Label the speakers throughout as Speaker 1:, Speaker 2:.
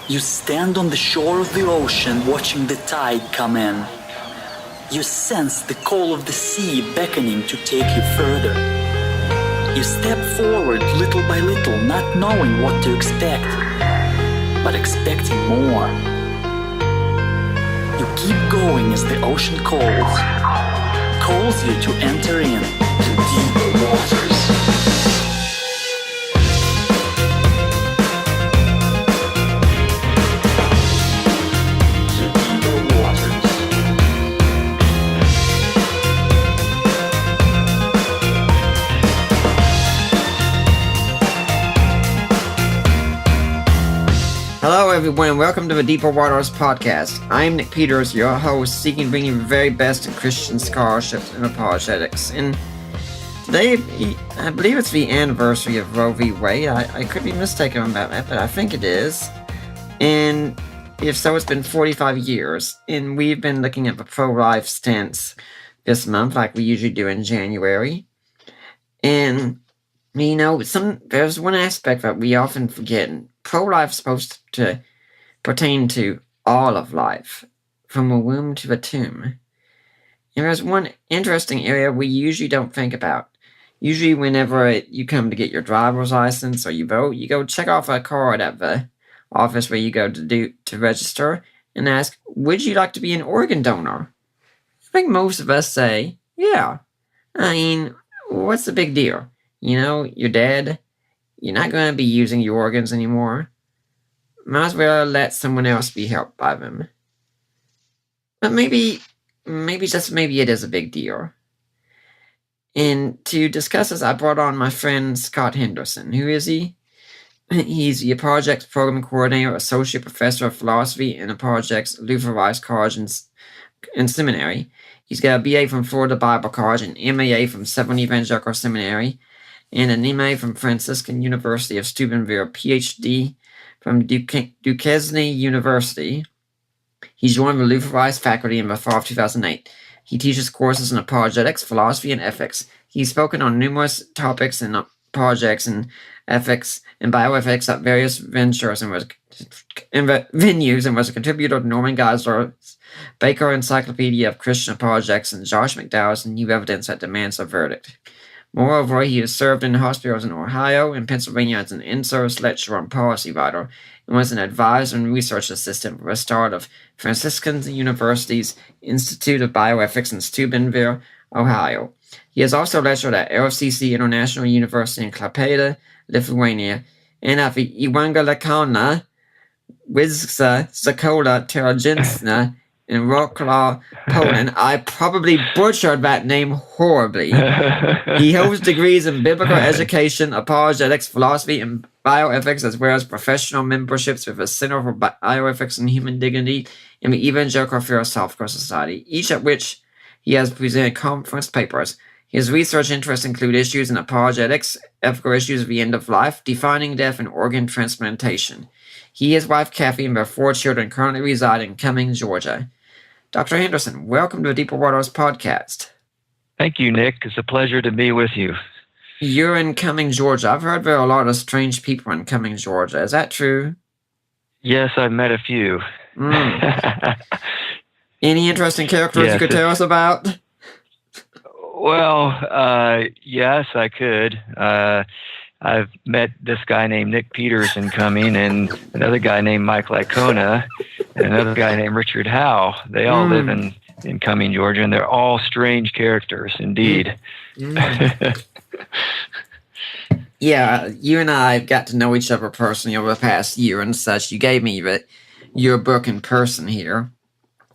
Speaker 1: You stand on the shore of the ocean watching the tide come in. You sense the call of the sea beckoning to take you further. You step forward little by little, not knowing what to expect, but expecting more. You keep going as the ocean calls you to enter in to deeper waters.
Speaker 2: Hello everyone, and welcome to the Deeper Waters podcast. I'm Nick Peters, your host, seeking to bring you the very best in Christian scholarship and apologetics. And today, I believe it's the anniversary of Roe v. Wade. I could be mistaken about that, but I think it is. And if so, it's been 45 years. And we've been looking at the pro-life stance this month, like we usually do in January. And, you know, there's one aspect that we often forget. Pro-life is supposed to pertain to all of life, from the womb to the tomb. And there's one interesting area we usually don't think about. Usually whenever you come to get your driver's license or you vote, you go check off a card at the office where you go to register and ask, would you like to be an organ donor? I think most of us say, yeah. I mean, what's the big deal? You know, you're dead. You're not going to be using your organs anymore. Might as well let someone else be helped by them. But maybe it is a big deal. And to discuss this, I brought on my friend Scott Henderson. Who is he? He's the Projects Program Coordinator, Associate Professor of Philosophy in the Projects Luther Rice College and Seminary. He's got a BA from Florida Bible College, an MAA from Southern Evangelical Seminary, and an MA from Franciscan University of Steubenville, PhD from Duquesne University. He joined the Luther Rice faculty in the fall of 2008. He teaches courses in apologetics, philosophy, and ethics. He's spoken on numerous topics in apologetics and ethics and bioethics at various ventures and venues, and was a contributor to Norman Geisler's Baker Encyclopedia of Christian Apologetics and Josh McDowell's New Evidence That Demands a Verdict. Moreover, he has served in hospitals in Ohio and Pennsylvania as an in-service lecturer and policy writer, and was an advisor and research assistant for the start of Franciscan University's Institute of Bioethics in Steubenville, Ohio. He has also lectured at LCC International University in Klaipėda, Lithuania, and at the Evangelikana Wyższa Szkoła Teologiczna in Wrocław, Poland. I probably butchered that name horribly. He holds degrees in biblical education, apologetics, philosophy, and bioethics, as well as professional memberships with the Center for Bioethics and Human Dignity and the Evangelical Philosophical Society, each at which he has presented conference papers. His research interests include issues in apologetics, ethical issues of the end of life, defining death, and organ transplantation. He and his wife Kathy and their 4 children currently reside in Cumming, Georgia. Dr. Henderson, welcome to the Deeper Waters podcast.
Speaker 3: Thank you, Nick. It's a pleasure to be with you.
Speaker 2: You're in Cumming, Georgia. I've heard there are a lot of strange people in Cumming, Georgia. Is that true?
Speaker 3: Yes, I've met a few.
Speaker 2: Any interesting characters you could tell us about?
Speaker 3: Well, yes, I could. I've met this guy named Nick Peters in Cumming, and another guy named Mike Lycona, and another guy named Richard Howe. They all live in Cumming, Georgia, and they're all strange characters indeed.
Speaker 2: Yeah, you and I got to know each other personally over the past year and such. You gave me your book in person here.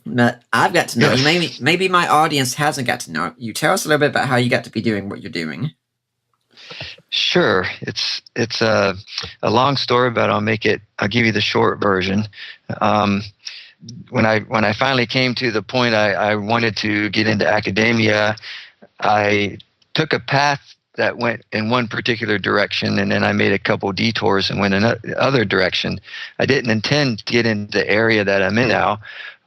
Speaker 2: But I've got to know you. Maybe my audience hasn't got to know you. Tell us a little bit about how you got to be doing what you're doing.
Speaker 3: Sure. It's a long story, but I'll give you the short version. When I finally came to the point I wanted to get into academia, I took a path that went in one particular direction, and then I made a couple detours and went in the other direction. I didn't intend to get into the area that I'm in now,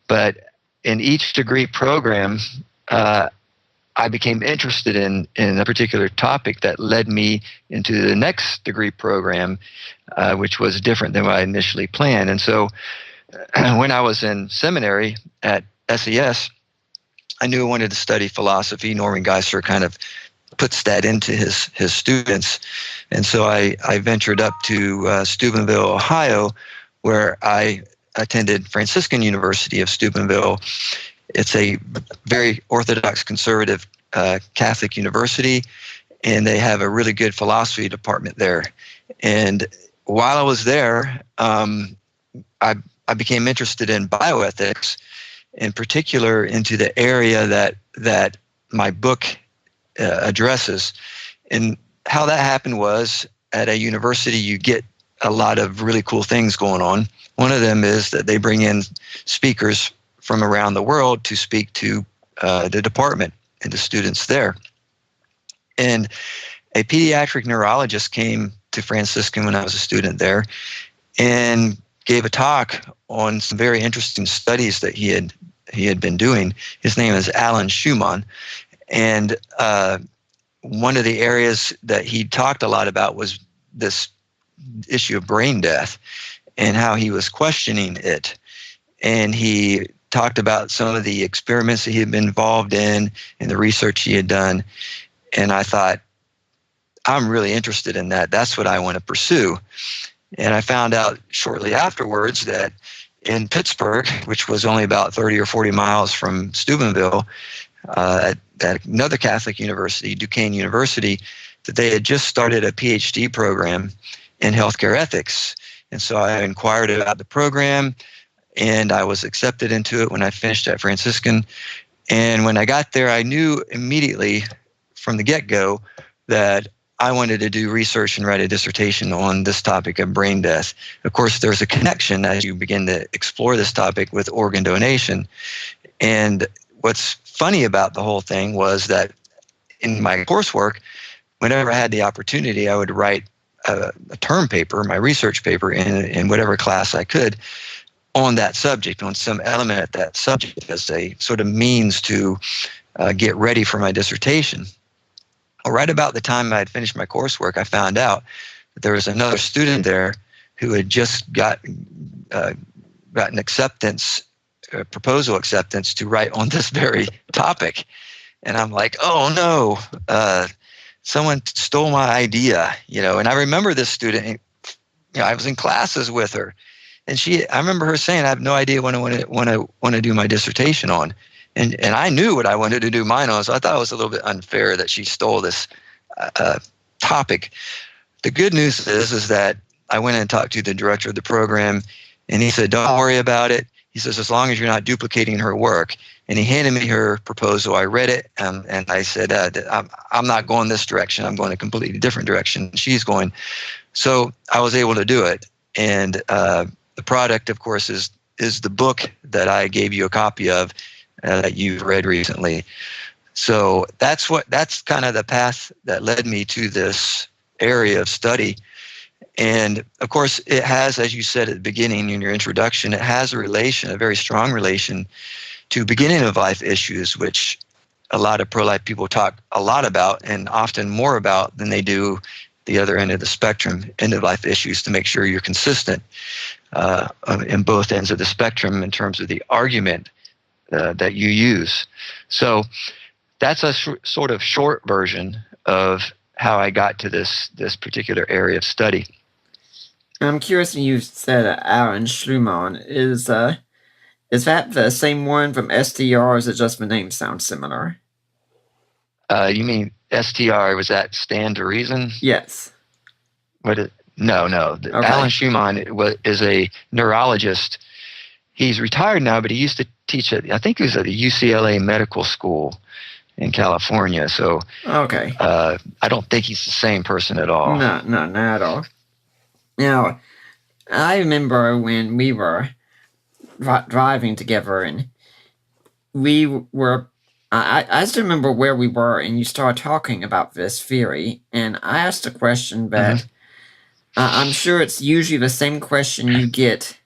Speaker 3: but in each degree program, I became interested in a particular topic that led me into the next degree program, which was different than what I initially planned. And so when I was in seminary at SES, I knew I wanted to study philosophy. Norman Geisler kind of puts that into his students. And so I ventured up to Steubenville, Ohio, where I attended Franciscan University of Steubenville. It's a very Orthodox conservative Catholic university, and they have a really good philosophy department there. And while I was there, I became interested in bioethics, in particular into the area that my book addresses. And how that happened was, at a university, you get a lot of really cool things going on. One of them is that they bring in speakers from around the world to speak to the department and the students there. And a pediatric neurologist came to Franciscan when I was a student there and gave a talk on some very interesting studies that he had been doing. His name is Alan Schumann. And one of the areas that he talked a lot about was this issue of brain death and how he was questioning it. And he talked about some of the experiments that he had been involved in and the research he had done. And I thought, I'm really interested in that. That's what I want to pursue. And I found out shortly afterwards that in Pittsburgh, which was only about 30 or 40 miles from Steubenville, at another Catholic university, Duquesne University, that they had just started a PhD program in healthcare ethics. And so I inquired about the program, and I was accepted into it when I finished at Franciscan. And when I got there, I knew immediately from the get-go that I wanted to do research and write a dissertation on this topic of brain death. Of course, there's a connection as you begin to explore this topic with organ donation. And what's funny about the whole thing was that in my coursework, whenever I had the opportunity, I would write a term paper, my research paper, in whatever class I could on that subject, on some element of that subject as a sort of means to get ready for my dissertation. Well, right about the time I had finished my coursework, I found out that there was another student there who had just gotten acceptance, proposal acceptance to write on this very topic. And I'm like, oh no, someone stole my idea, And I remember this student, I was in classes with her, and I remember her saying, I have no idea what I want to do my dissertation on. And I knew what I wanted to do mine on, so I thought it was a little bit unfair that she stole this topic. The good news is that I went and talked to the director of the program, and he said, don't worry about it. He says, as long as you're not duplicating her work. And he handed me her proposal. I read it, and I said, I'm not going this direction. I'm going a completely different direction she's going. So I was able to do it. And the product, of course, is the book that I gave you a copy of that you've read recently. So that's kind of the path that led me to this area of study. And of course, it has, as you said at the beginning in your introduction, it has a very strong relation to beginning of life issues, which a lot of pro-life people talk a lot about, and often more about than they do the other end of the spectrum, end of life issues, to make sure you're consistent in both ends of the spectrum in terms of the argument that you use. So that's a sort of short version of how I got to this particular area of study.
Speaker 2: I'm curious when you said Alan Schumann. Is that the same one from STR, or is it just the name sounds similar?
Speaker 3: You mean STR? Was that Stand to Reason?
Speaker 2: Yes.
Speaker 3: No. Okay. Alan Schumann is a neurologist. He's retired now, but he used to teach I think he was at the UCLA Medical School in California. So
Speaker 2: okay.
Speaker 3: I don't think he's the same person at all.
Speaker 2: No, not at all. Now, I remember when we were driving together, and we were, I still remember where we were, and you started talking about this theory, and I asked a question that I'm sure it's usually the same question you get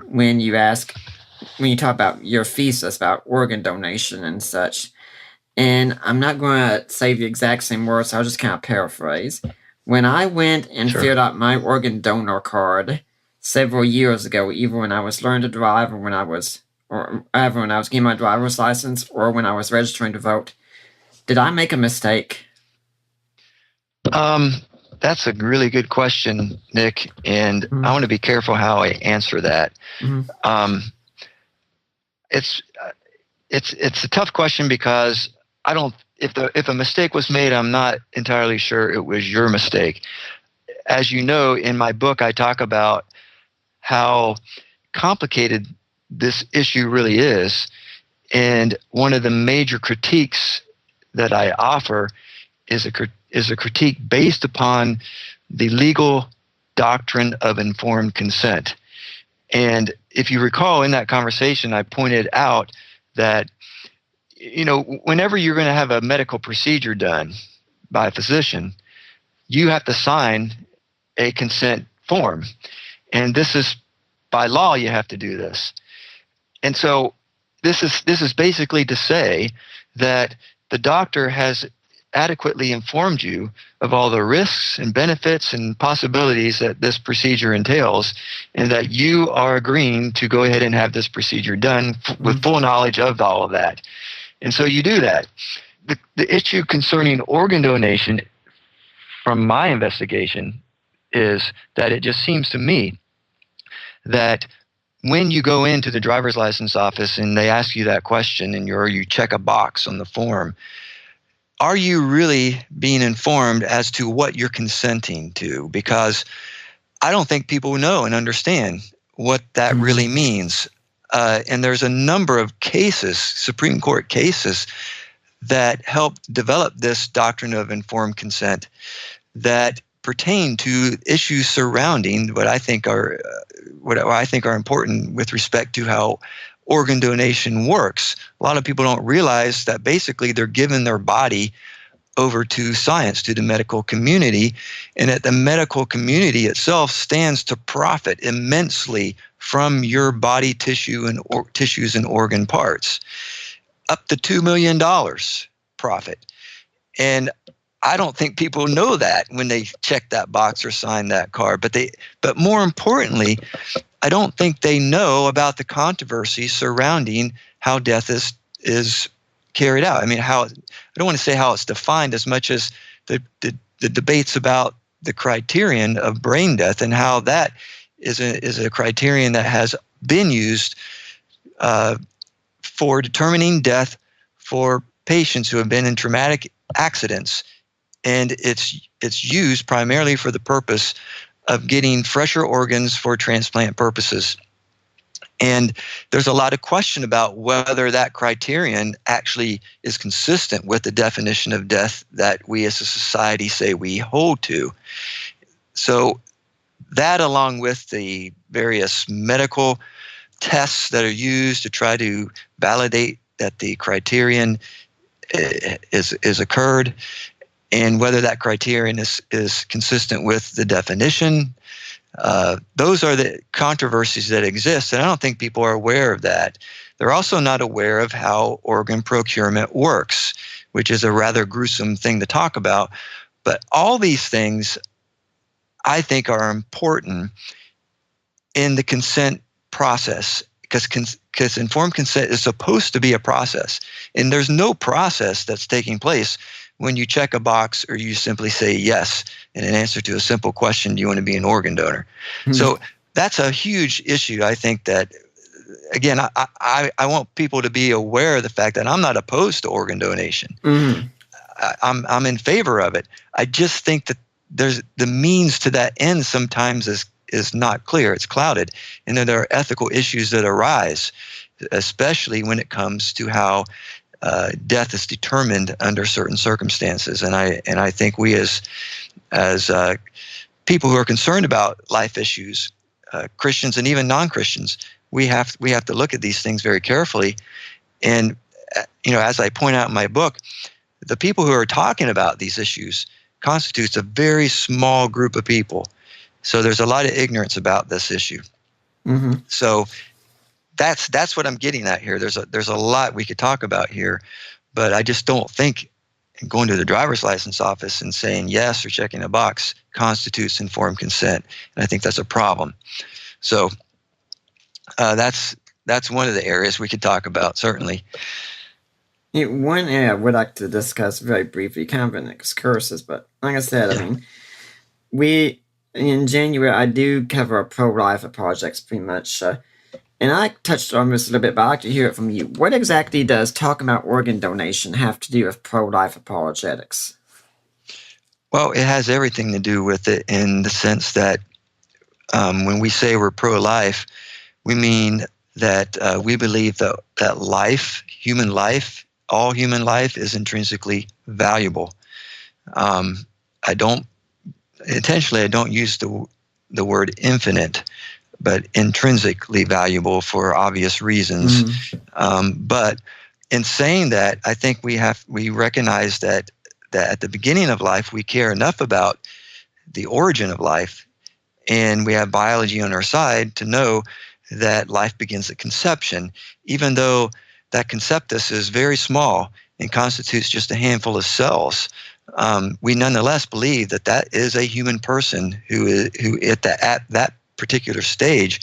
Speaker 2: when you talk about your thesis about organ donation and such. And I'm not going to say the exact same words, so I'll just kind of paraphrase. When I went and
Speaker 3: Sure.
Speaker 2: filled out my organ donor card several years ago, either when I was learning to drive or either when I was getting my driver's license or when I was registering to vote, did I make a mistake?
Speaker 3: That's a really good question, Nick, and I want to be careful how I answer that. It's a tough question because I don't. If a mistake was made, I'm not entirely sure it was your mistake. As you know, in my book, I talk about how complicated this issue really is, and one of the major critiques that I offer is a critique based upon the legal doctrine of informed consent. And if you recall in that conversation, I pointed out that, whenever you're going to have a medical procedure done by a physician, you have to sign a consent form. And this is by law, you have to do this. And so this is basically to say that the doctor has adequately informed you of all the risks and benefits and possibilities that this procedure entails, and that you are agreeing to go ahead and have this procedure done with full knowledge of all of that. And so you do that. The issue concerning organ donation, from my investigation, is that it just seems to me that when you go into the driver's license office and they ask you that question and you check a box on the form, are you really being informed as to what you're consenting to? Because I don't think people know and understand what that really means. And there's a number of cases, Supreme Court cases, that help develop this doctrine of informed consent that pertain to issues surrounding what I think are important with respect to how organ donation works. A lot of people don't realize that basically they're giving their body over to science, to the medical community, and that the medical community itself stands to profit immensely from your body tissue and tissues and organ parts, up to $2 million profit. And I don't think people know that when they check that box or sign that card. But more importantly, I don't think they know about the controversy surrounding how death is carried out. I mean, I don't want to say how it's defined as much as the debates about the criterion of brain death and how that is a criterion that has been used for determining death for patients who have been in traumatic accidents. And it's used primarily for the purpose of getting fresher organs for transplant purposes. And there's a lot of question about whether that criterion actually is consistent with the definition of death that we as a society say we hold to. So that, along with the various medical tests that are used to try to validate that the criterion is occurred, and whether that criterion is consistent with the definition, those are the controversies that exist, and I don't think people are aware of that. They're also not aware of how organ procurement works, which is a rather gruesome thing to talk about. But all these things, I think, are important in the consent process, because informed consent is supposed to be a process, and there's no process that's taking place when you check a box or you simply say yes in an answer to a simple question, do you want to be an organ donor? So that's a huge issue. I think that, again, I want people to be aware of the fact that I'm not opposed to organ donation. I'm in favor of it. I just think that there's the means to that end sometimes is not clear. It's clouded. And then there are ethical issues that arise, especially when it comes to how death is determined under certain circumstances. And I think we as people who are concerned about life issues, Christians and even non-Christians, we have to look at these things very carefully. And as I point out in my book, the people who are talking about these issues constitutes a very small group of people. So there's a lot of ignorance about this issue. So that's what I'm getting at here. There's a lot we could talk about here, But I just don't think going to the driver's license office and saying yes or checking a box constitutes informed consent. And I think that's a problem. So that's one of the areas we could talk about, certainly.
Speaker 2: One area I would like to discuss very briefly, kind of an excursus, but like I said, I mean, in January, I do cover pro-life projects pretty much, and I touched on this a little bit, but I'd like to hear it from you. What exactly does talking about organ donation have to do with pro-life apologetics?
Speaker 3: Well, it has everything to do with it in the sense that when we say we're pro-life, we mean that we believe that life, human life, all human life is intrinsically valuable. I don't use the word infinite, but intrinsically valuable for obvious reasons. But in saying that, I think we recognize that at the beginning of life, we care enough about the origin of life, and we have biology on our side to know that life begins at conception, even though that conceptus is very small and constitutes just a handful of cells. We nonetheless believe that is a human person who at that particular stage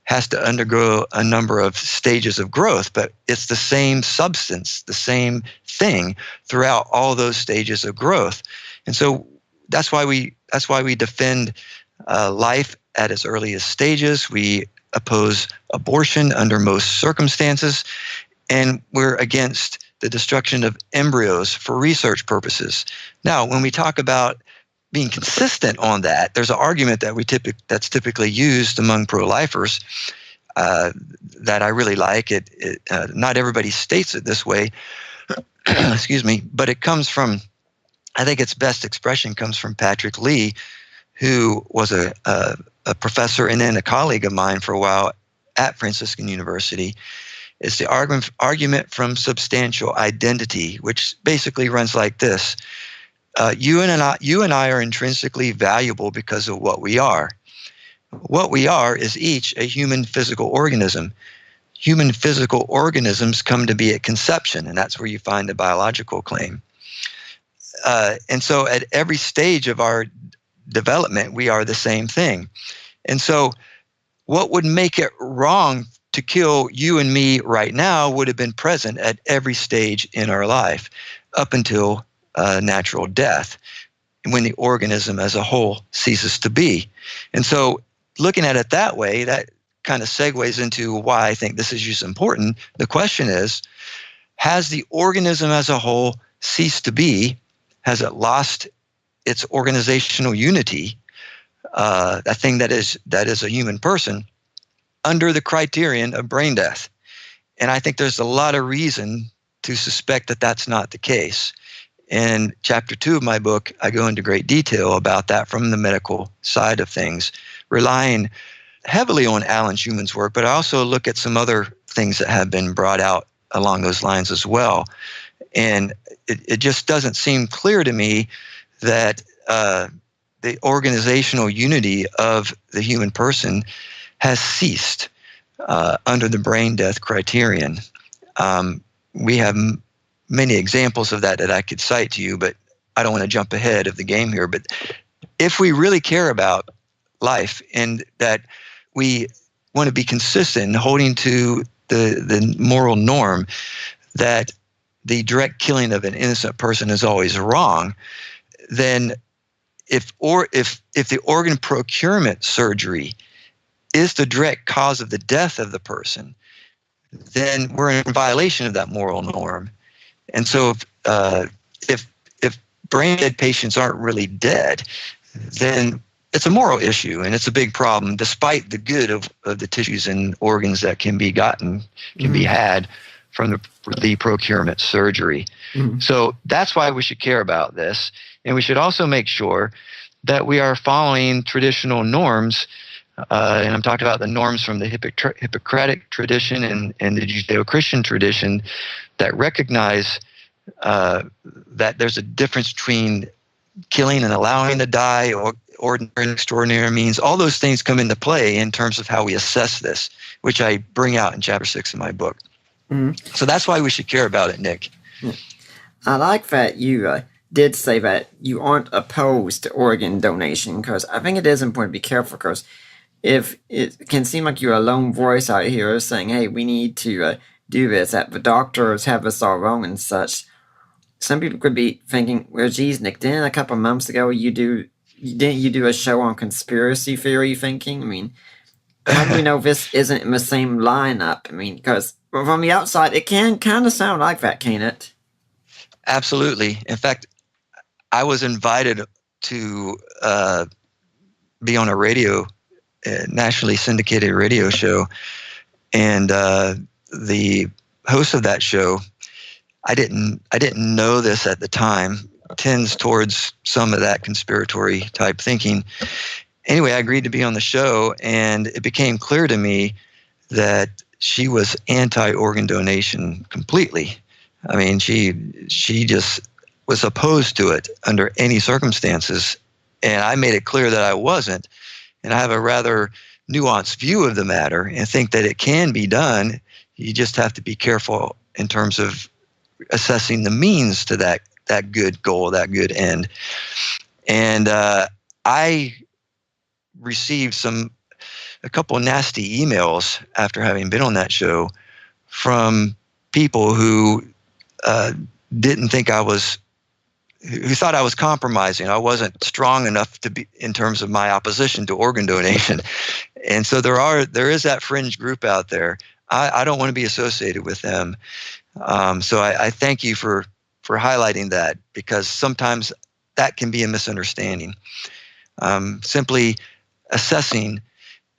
Speaker 3: has to undergo a number of stages of growth, but it's the same substance, the same thing throughout all those stages of growth. And so that's why we defend life at its earliest stages. We oppose abortion under most circumstances, and we're against the destruction of embryos for research purposes. Now, when we talk about being consistent on that, there's an argument that's typically used among pro-lifers that I really like. Not everybody states it this way, excuse me, but it comes from, I think its best expression comes from Patrick Lee, who was a professor and then a colleague of mine for a while at Franciscan University. It's the argument from substantial identity, which basically runs like this. You and I are intrinsically valuable because of what we are. What we are is each a human physical organism. Human physical organisms come to be at conception, and that's where you find the biological claim. And so at every stage of our development, we are the same thing. And so what would make it wrong to kill you and me right now would have been present at every stage in our life up until natural death, when the organism as a whole ceases to be. And so looking at it that way, that kind of segues into why I think this is just important. The question is, has the organism as a whole ceased to be? Has it lost its organizational unity, a thing that is a human person, under the criterion of brain death? And I think there's a lot of reason to suspect that that's not the case. In chapter 2 of my book, I go into great detail about that from the medical side of things, relying heavily on Alan Schumann's work, but I also look at some other things that have been brought out along those lines as well. And it just doesn't seem clear to me that the organizational unity of the human person has ceased under the brain death criterion. We have many examples of that I could cite to you, but I don't want to jump ahead of the game here. But if we really care about life and that we want to be consistent in holding to the moral norm that the direct killing of an innocent person is always wrong, then if the organ procurement surgery is the direct cause of the death of the person, then we're in violation of that moral norm. And so if brain dead patients aren't really dead, then it's a moral issue and it's a big problem, despite the good of the tissues and organs that can be had from the procurement surgery. So that's why we should care about this. And we should also make sure that we are following traditional norms. And I'm talking about the norms from the Hippocratic tradition and the Judeo-Christian tradition that recognize that there's a difference between killing and allowing to die, or ordinary and extraordinary means. All those things come into play in terms of how we assess this, which I bring out in chapter 6 of my book. So that's why we should care about it, Nick.
Speaker 2: I like that you did say that you aren't opposed to organ donation, because I think it is important to be careful, because if it can seem like you're a lone voice out here saying, hey, we need to do this, that the doctors have us all wrong and such, some people could be thinking, well, geez, Nick, didn't a couple months ago didn't you do a show on conspiracy theory thinking? I mean, how do we know this isn't in the same lineup? I mean, because from the outside, it can kind of sound like that, can't it?
Speaker 3: Absolutely. In fact, I was invited to be on a nationally syndicated radio show, and the host of that show, I didn't know this at the time, tends towards some of that conspiratory type thinking. Anyway, I agreed to be on the show, and it became clear to me that she was anti-organ donation completely. I mean, she just was opposed to it under any circumstances, and I made it clear that I wasn't. And I have a rather nuanced view of the matter and think that it can be done. You just have to be careful in terms of assessing the means to that good goal, that good end. And I received a couple of nasty emails after having been on that show from people who didn't think who thought I was compromising. I wasn't strong enough to be in terms of my opposition to organ donation. And so there is that fringe group out there. I don't want to be associated with them. So I thank you for highlighting that, because sometimes that can be a misunderstanding. Simply assessing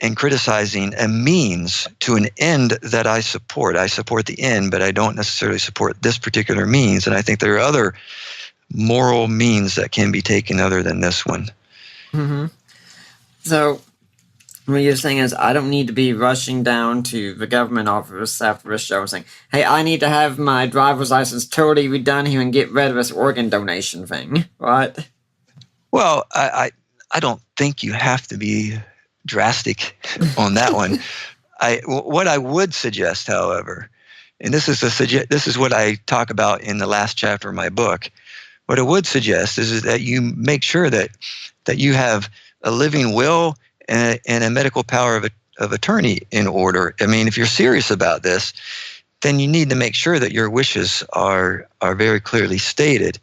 Speaker 3: and criticizing a means to an end that I support. I support the end, but I don't necessarily support this particular means. And I think there are other moral means that can be taken other than this one.
Speaker 2: Mm-hmm. So what you're saying is, I don't need to be rushing down to the government office after this show saying, hey, I need to have my driver's license totally redone here and get rid of this organ donation thing, right?
Speaker 3: Well, I don't think you have to be drastic on that one. What I would suggest, however, and this is what I talk about in the last chapter of my book, what I would suggest is that you make sure that you have a living will and a medical power of attorney in order. I mean, if you're serious about this, then you need to make sure that your wishes are very clearly stated.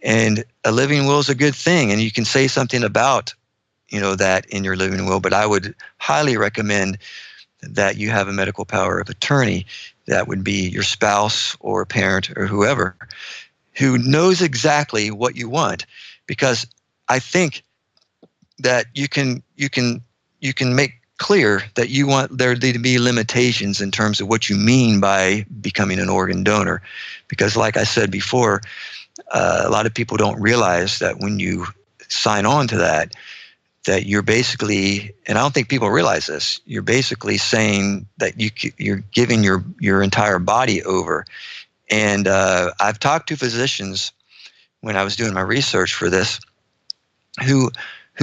Speaker 3: And a living will is a good thing, and you can say something about, that in your living will, but I would highly recommend that you have a medical power of attorney. That would be your spouse or a parent or whoever, who knows exactly what you want, because I think that you can make clear that you want there to be limitations in terms of what you mean by becoming an organ donor, because like I said before, a lot of people don't realize that when you sign on to that you're basically, and I don't think people realize this, you're basically saying that you're giving your entire body over. And I've talked to physicians when I was doing my research for this who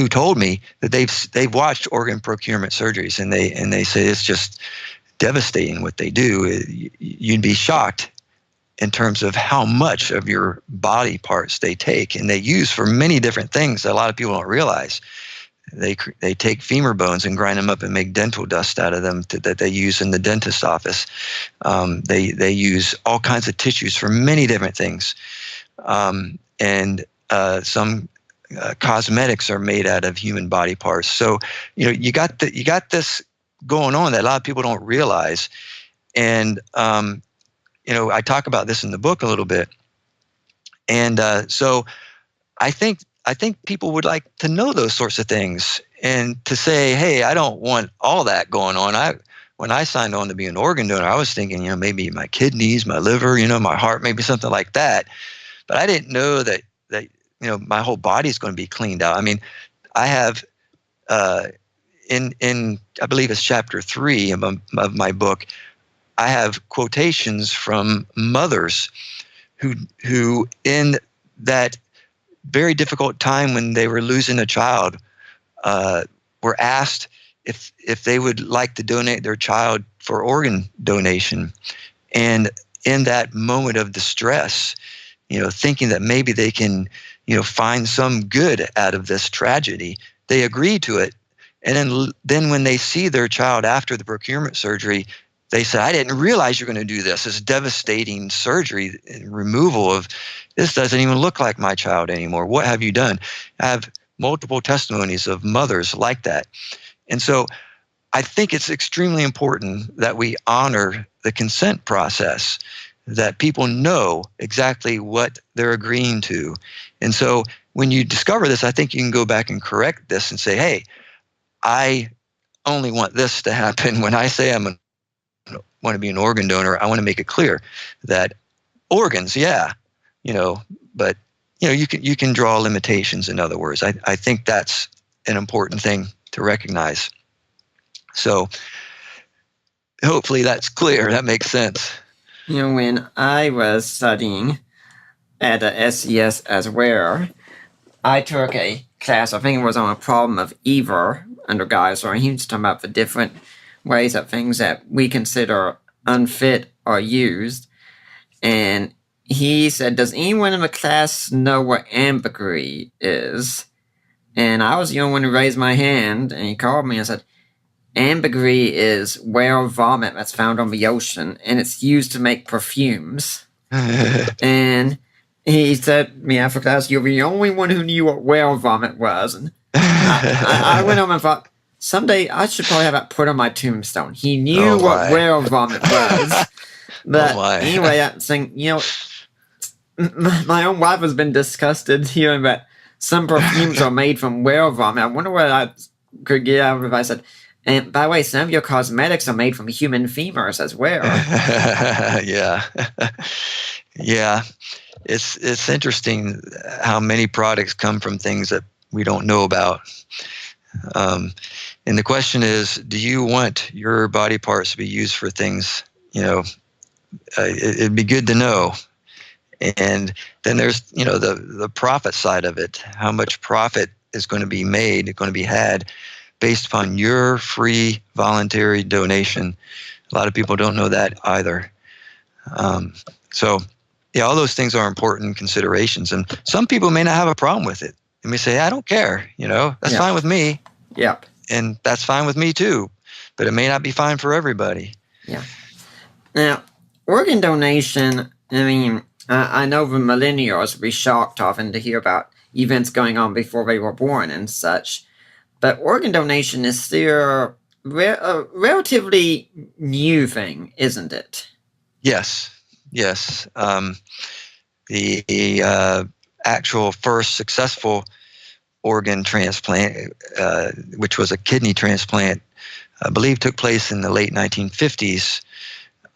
Speaker 3: told me that they've watched organ procurement surgeries, and they say it's just devastating what they do. You'd be shocked in terms of how much of your body parts they take, and they use for many different things that a lot of people don't realize. They take femur bones and grind them up and make dental dust out of them that they use in the dentist's office. They use all kinds of tissues for many different things, and some cosmetics are made out of human body parts. So you got this going on that a lot of people don't realize, and I talk about this in the book a little bit, and so I think people would like to know those sorts of things, and to say, hey, I don't want all that going on. When I signed on to be an organ donor, I was thinking, maybe my kidneys, my liver, my heart, maybe something like that. But I didn't know that my whole body is going to be cleaned out. I mean, I have in I believe it's chapter 3 of my book, I have quotations from mothers who in that very difficult time when they were losing a child, were asked if they would like to donate their child for organ donation. And in that moment of distress, thinking that maybe they can, find some good out of this tragedy. They agree to it. And then when they see their child after the procurement surgery, they say, I didn't realize you're going to do this. This devastating surgery, removal of, this doesn't even look like my child anymore. What have you done? I have multiple testimonies of mothers like that. And so I think it's extremely important that we honor the consent process, that people know exactly what they're agreeing to. And so when you discover this, I think you can go back and correct this and say, hey, I only want this to happen. When I say want to be an organ donor, I want to make it clear that organs, but you can draw limitations. In other words, I think that's an important thing to recognize. So hopefully that's clear. That makes sense.
Speaker 2: When I was studying at the SES as well, I took a class, I think it was on a problem of either under Geisler, and he was talking about the different ways of things that we consider unfit or used. And he said, does anyone in the class know what ambergris is? And I was the only one who raised my hand, and he called me and said, ambergris is whale vomit that's found on the ocean, and it's used to make perfumes. And he said to me after class, you're the only one who knew what whale vomit was. And I went home and thought, someday I should probably have that put on my tombstone. He knew what whale vomit was. But anyway, I'm saying, my own wife has been disgusted hearing that some perfumes are made from whale vomit. I wonder what I could get out of it if I said, and by the way, some of your cosmetics are made from human femurs as well.
Speaker 3: Yeah. Yeah. It's interesting how many products come from things that we don't know about. And the question is, do you want your body parts to be used for things, it'd be good to know. And then there's, the profit side of it. How much profit is going to be made, going to be had based upon your free voluntary donation. A lot of people don't know that either. So all those things are important considerations. And some people may not have a problem with it. They may say, I don't care, that's fine with me.
Speaker 2: Yeah.
Speaker 3: And that's fine with me too. But it may not be fine for everybody.
Speaker 2: Yeah. Now, organ donation, I know the millennials would be shocked often to hear about events going on before they were born and such. But organ donation is still a relatively new thing, isn't it?
Speaker 3: Yes. The actual first successful organ transplant, which was a kidney transplant, I believe took place in the late 1950s.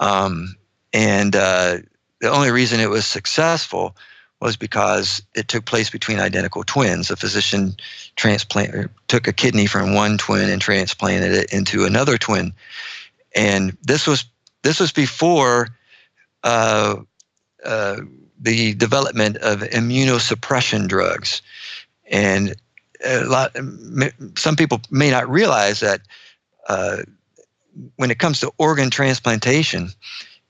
Speaker 3: And the only reason it was successful was because it took place between identical twins. A physician took a kidney from one twin and transplanted it into another twin. And this was before the development of immunosuppression drugs. And some people may not realize that when it comes to organ transplantation,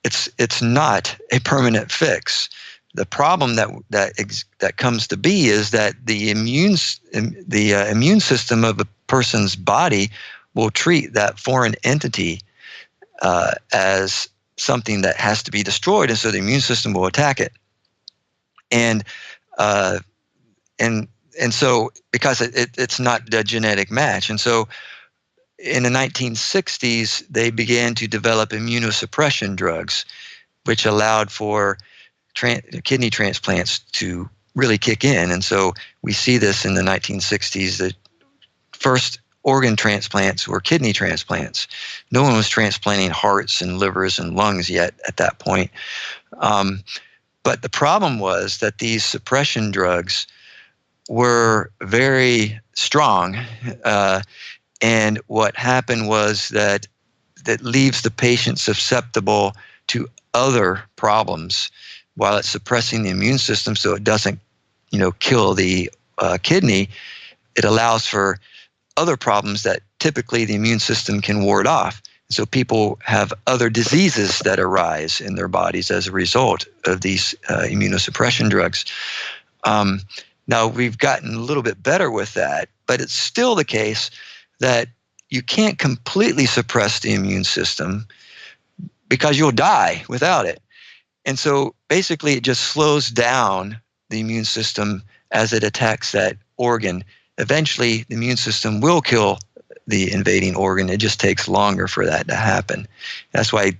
Speaker 3: it's not a permanent fix. The problem that comes to be is that the immune system of a person's body will treat that foreign entity as something that has to be destroyed, and so the immune system will attack it. And so because it's not a genetic match, and so in the 1960s they began to develop immunosuppression drugs, which allowed for kidney transplants to really kick in. And so we see this in the 1960s. The first organ transplants were kidney transplants. No one was transplanting hearts and livers and lungs yet at that point. But the problem was that these suppression drugs were very strong. And what happened was that leaves the patient susceptible to other problems while it's suppressing the immune system so it doesn't, kill the kidney. It allows for other problems that typically the immune system can ward off. So people have other diseases that arise in their bodies as a result of these immunosuppression drugs. Now, we've gotten a little bit better with that, but it's still the case that you can't completely suppress the immune system because you'll die without it. And so basically it just slows down the immune system as it attacks that organ. Eventually, the immune system will kill the invading organ. It just takes longer for that to happen. That's why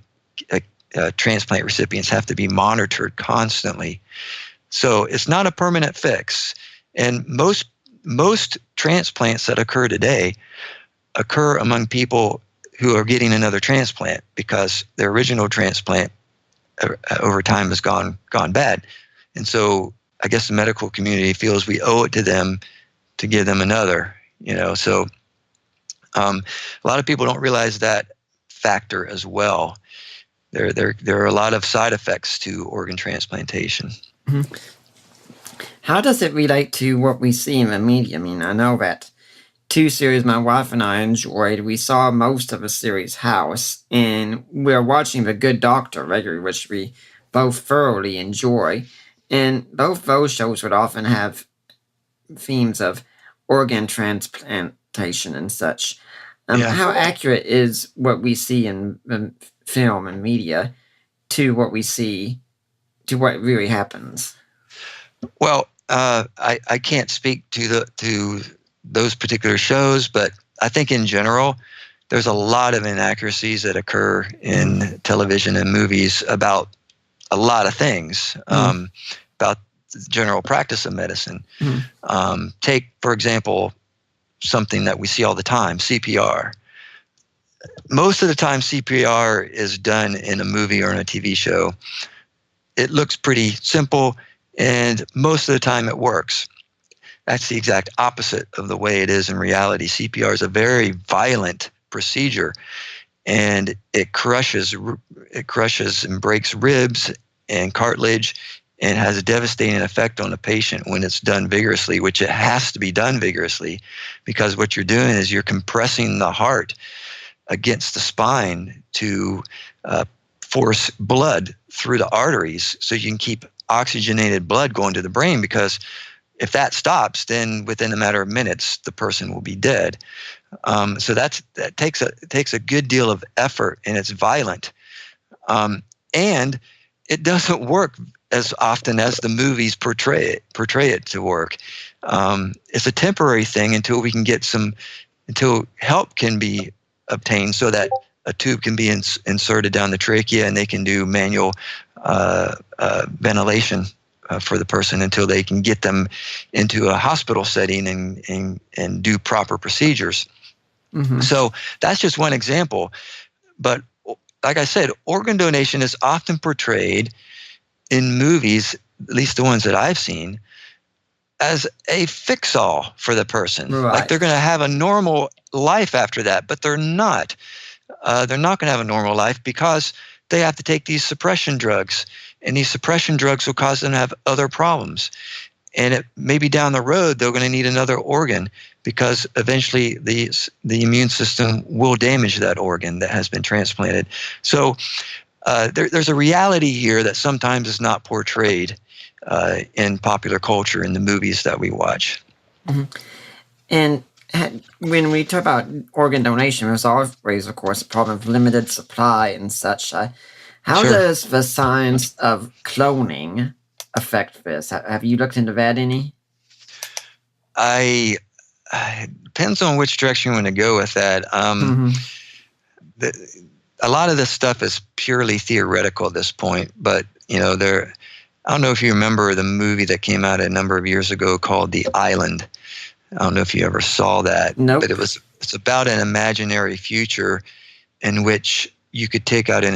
Speaker 3: transplant recipients have to be monitored constantly. So it's not a permanent fix. And most transplants that occur today occur among people who are getting another transplant because their original transplant over time has gone bad. And so I guess the medical community feels we owe it to them to give them another, So a lot of people don't realize that factor as well. There are a lot of side effects to organ transplantation.
Speaker 2: Mm-hmm. How does it relate to what we see in the media? I mean, I know that two series my wife and I enjoyed. We saw most of the series House, and we're watching The Good Doctor regularly, which we both thoroughly enjoy. And both those shows would often have themes of organ transplantation and such. How accurate is what we see in film and media to what we see, to what really happens?
Speaker 3: Well, I can't speak to those particular shows, but I think in general, there's a lot of inaccuracies that occur in television and movies about a lot of things, about the general practice of medicine. Take, for example, something that we see all the time, CPR. Most of the time, CPR is done in a movie or in a TV show. It looks pretty simple, and most of the time it works. That's the exact opposite of the way it is in reality. CPR is a very violent procedure, and it crushes and breaks ribs and cartilage, and has a devastating effect on the patient when it's done vigorously, which it has to be done vigorously, because what you're doing is you're compressing the heart against the spine to force blood through the arteries so you can keep oxygenated blood going to the brain, because if that stops, then within a matter of minutes, the person will be dead. So that takes a good deal of effort, and it's violent. And it doesn't work as often as the movies portray it to work. It's a temporary thing until help can be obtained so that a tube can be inserted down the trachea, and they can do manual ventilation for the person until they can get them into a hospital setting and do proper procedures. So that's just one example. But like I said, organ donation is often portrayed in movies, at least the ones that I've seen, as a fix-all for the person.
Speaker 2: Right.
Speaker 3: Like they're going to have a normal life after that, but they're not. They're not going to have a normal life because they have to take these suppression drugs, and these suppression drugs will cause them to have other problems. And maybe down the road, they're going to need another organ because eventually the immune system will damage that organ that has been transplanted. So there's a reality here that sometimes is not portrayed in popular culture in the movies that we watch.
Speaker 2: And when we talk about organ donation, there's always, of course, a problem of limited supply and such. How does the science of cloning affect this? Have you looked into that any?
Speaker 3: It depends on which direction you want to go with that. A lot of this stuff is purely theoretical at this point, but I don't know if you remember the movie that came out a number of years ago called The Island. I don't know if you ever saw that.
Speaker 2: Nope.
Speaker 3: But it's about an imaginary future in which you could take out an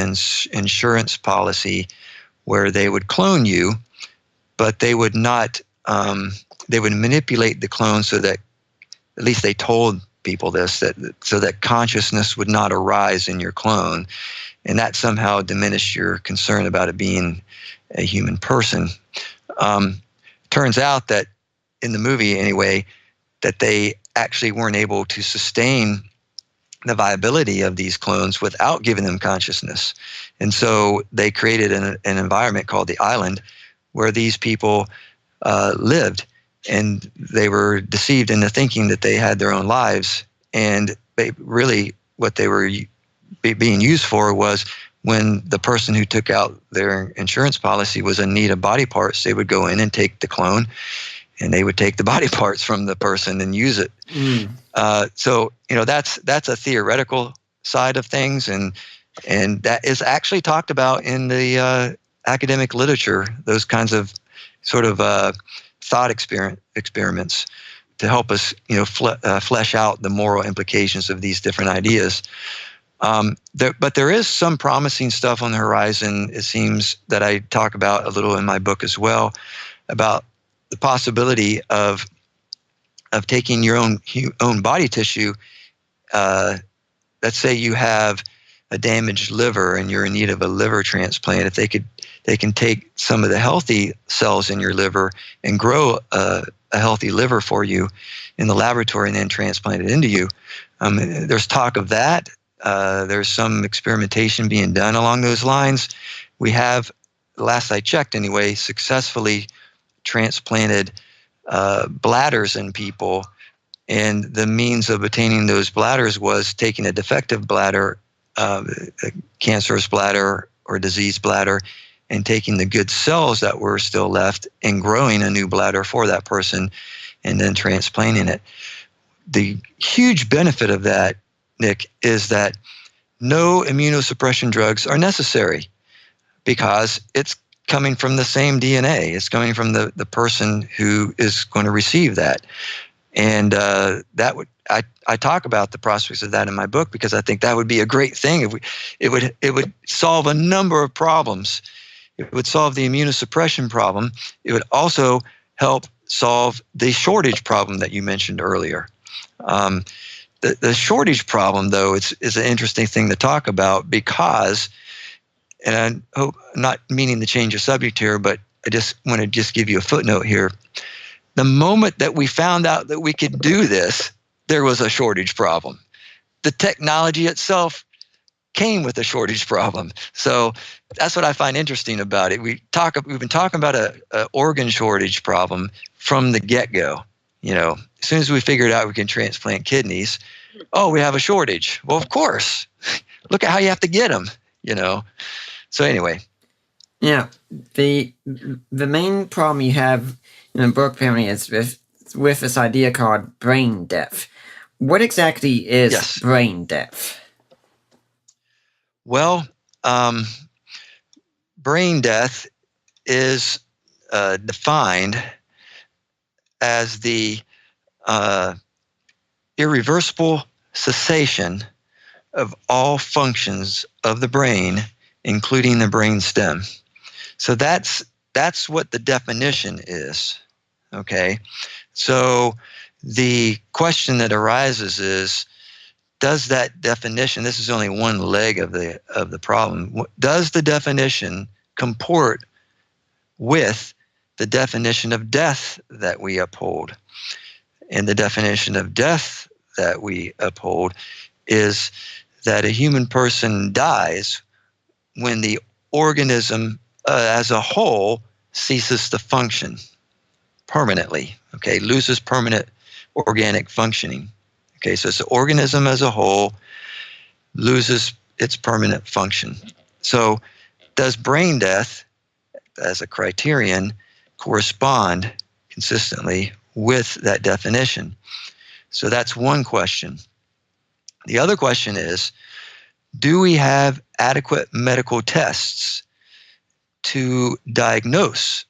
Speaker 3: insurance policy where they would clone you, but they would not. They would manipulate the clone so that, at least they told people this, so that consciousness would not arise in your clone, and that somehow diminished your concern about it being a human person. Turns out that in the movie, anyway, that they actually weren't able to sustain the viability of these clones without giving them consciousness. And so they created an environment called the island where these people lived, and they were deceived into thinking that they had their own lives. And really what they were being used for was when the person who took out their insurance policy was in need of body parts, they would go in and take the clone, and they would take the body parts from the person and use it. So that's a theoretical side of things, and that is actually talked about in the academic literature. Those kinds of sort of thought experiments to help us, flesh out the moral implications of these different ideas. But there is some promising stuff on the horizon, it seems, that I talk about a little in my book as well, about the possibility of taking your own body tissue. Let's say you have a damaged liver and you're in need of a liver transplant. If they can take some of the healthy cells in your liver and grow a healthy liver for you in the laboratory and then transplant it into you. There's talk of that. There's some experimentation being done along those lines. We have, last I checked anyway, successfully transplanted bladders in people, and the means of obtaining those bladders was taking a defective bladder, a cancerous bladder or diseased bladder, and taking the good cells that were still left and growing a new bladder for that person and then transplanting it. The huge benefit of that, Nick, is that no immunosuppression drugs are necessary because it's coming from the same DNA. It's coming from the person who is going to receive that. And I talk about the prospects of that in my book because I think that would be a great thing. If it would solve a number of problems. It would solve the immunosuppression problem. It would also help solve the shortage problem that you mentioned earlier. The shortage problem, though, is an interesting thing to talk about because, and I hope I'm not meaning to change the subject here, but I just want to give you a footnote here. The moment that we found out that we could do this, there was a shortage problem. The technology itself came with a shortage problem. So that's what I find interesting about it. We've been talking about a organ shortage problem from the get-go. As soon as we figured out we can transplant kidneys, we have a shortage. Well, of course. Look at how you have to get them. So anyway.
Speaker 2: Yeah, the main problem you have in the book, apparently, is with this idea called brain death. What exactly is brain death?
Speaker 3: Well, brain death is defined as the irreversible cessation of all functions of the brain, including the brain stem. So that's what the definition is. Okay, so the question that arises is, does that definition, this is only one leg of the problem, does the definition comport with the definition of death that we uphold? And the definition of death that we uphold is that a human person dies when the organism as a whole ceases to function permanently, okay, loses permanent organic functioning. Okay, so it's the organism as a whole loses its permanent function. So does brain death, as a criterion, correspond consistently with that definition? So that's one question. The other question is, do we have adequate medical tests to diagnose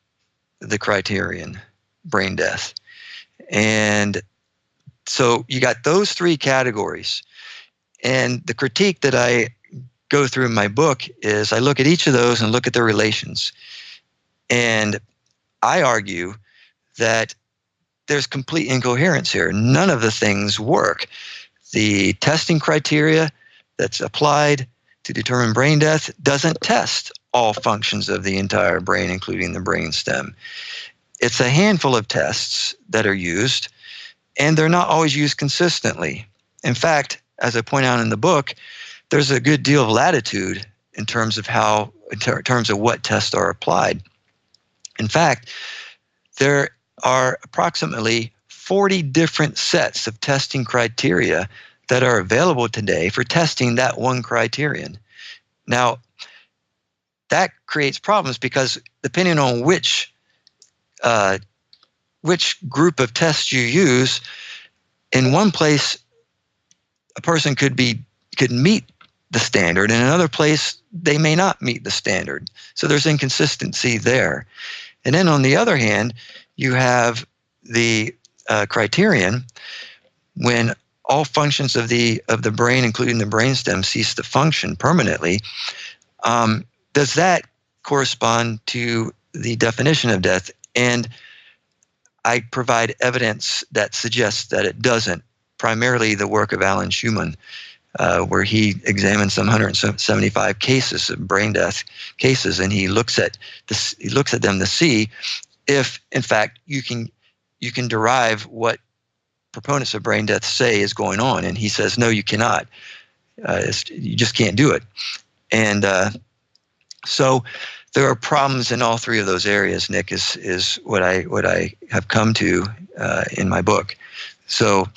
Speaker 3: the criterion, brain death? And so you got those three categories. And the critique that I go through in my book is I look at each of those and look at their relations. And I argue that there's complete incoherence here. None of the things work. The testing criteria that's applied to determine brain death doesn't test all functions of the entire brain, including the brain stem. It's a handful of tests that are used, and they're not always used consistently. In fact, as I point out in the book, there's a good deal of latitude in terms of what tests are applied. In fact, there are approximately 40 different sets of testing criteria that are available today for testing that one criterion. Now, that creates problems because depending on which group of tests you use, in one place, a person could meet the standard, and in another place, they may not meet the standard. So there's inconsistency there. And then on the other hand, you have the criterion when all functions of the brain, including the brainstem, cease to function permanently. Does that correspond to the definition of death? And I provide evidence that suggests that it doesn't, primarily the work of Alan Schumann, where he examined some 175 cases of brain death cases, and he looks at them to see if, in fact, you can derive what proponents of brain death say is going on. And he says, no, you cannot. You just can't do it. And so there are problems in all three of those areas, Nick, is what I have come to in my book. So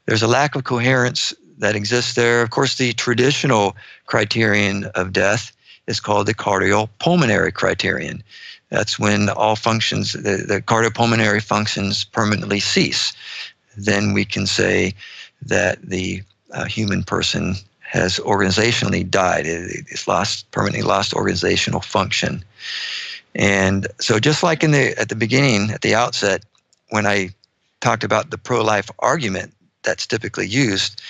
Speaker 3: there's a lack of coherence that exists there. Of course, the traditional criterion of death is called the cardiopulmonary criterion. That's when all functions, the cardiopulmonary functions permanently cease. Then we can say that the human person has organizationally died. It's permanently lost organizational function. And so just like at the beginning, at the outset, when I talked about the pro-life argument that's typically used,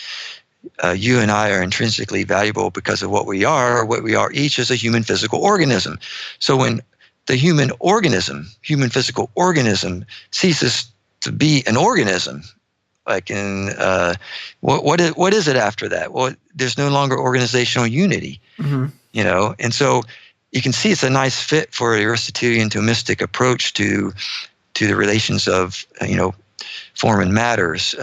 Speaker 3: you and I are intrinsically valuable because of what we are each as a human physical organism. So when the human physical organism ceases to be an organism, like in what is it after that? Well, there's no longer organizational unity, and so you can see it's a nice fit for the Aristotelian Thomistic approach to the relations of form and matters,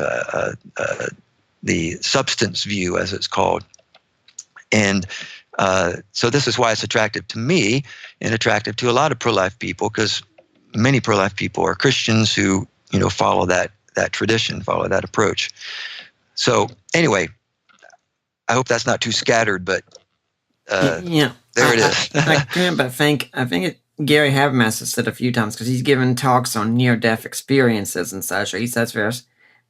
Speaker 3: the substance view, as it's called. And so this is why it's attractive to me and attractive to a lot of pro-life people, because many pro-life people are Christians who follow that tradition, follow that approach. So anyway, I hope that's not too scattered, but there it is.
Speaker 2: I think Gary Habermas has said a few times, because he's given talks on near-death experiences and such. He says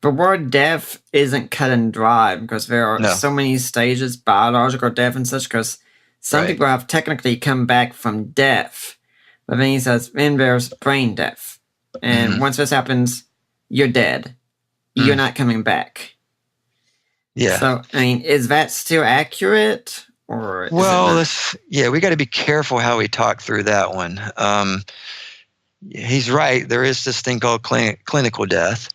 Speaker 2: the word death isn't cut and dry, because there are so many stages, biological death and such, because some people have technically come back from death. But then he says, then there's brain death. And once this happens, you're dead. You're not coming back.
Speaker 3: Yeah.
Speaker 2: So, I mean, is that still accurate? Or
Speaker 3: we got to be careful how we talk through that one. He's right. There is this thing called clinical death.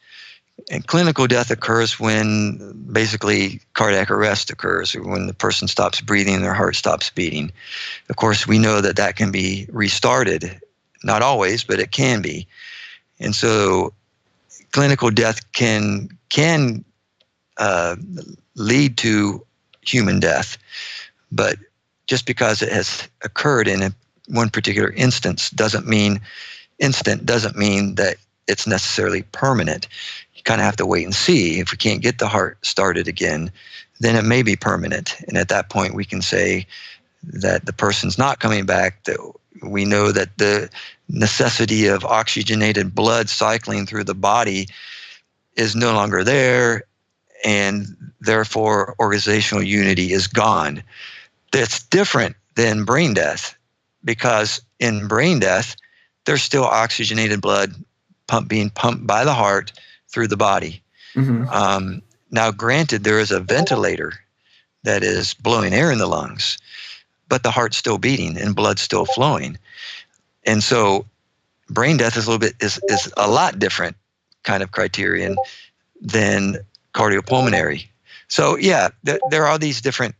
Speaker 3: And clinical death occurs when basically cardiac arrest occurs, or when the person stops breathing and their heart stops beating. Of course, we know that can be restarted. Not always, but it can be. And so clinical death can lead to human death. But just because it has occurred in one particular instance doesn't mean that it's necessarily permanent. You kind of have to wait and see. If we can't get the heart started again, then it may be permanent. And at that point, we can say that the person's not coming back, that we know that the necessity of oxygenated blood cycling through the body is no longer there, and therefore organizational unity is gone. That's different than brain death, because in brain death, there's still oxygenated blood being pumped by the heart through the body. Now, granted, there is a ventilator that is blowing air in the lungs, but the heart's still beating and blood's still flowing. And so brain death is a lot different kind of criterion than cardiopulmonary. So yeah, there are these different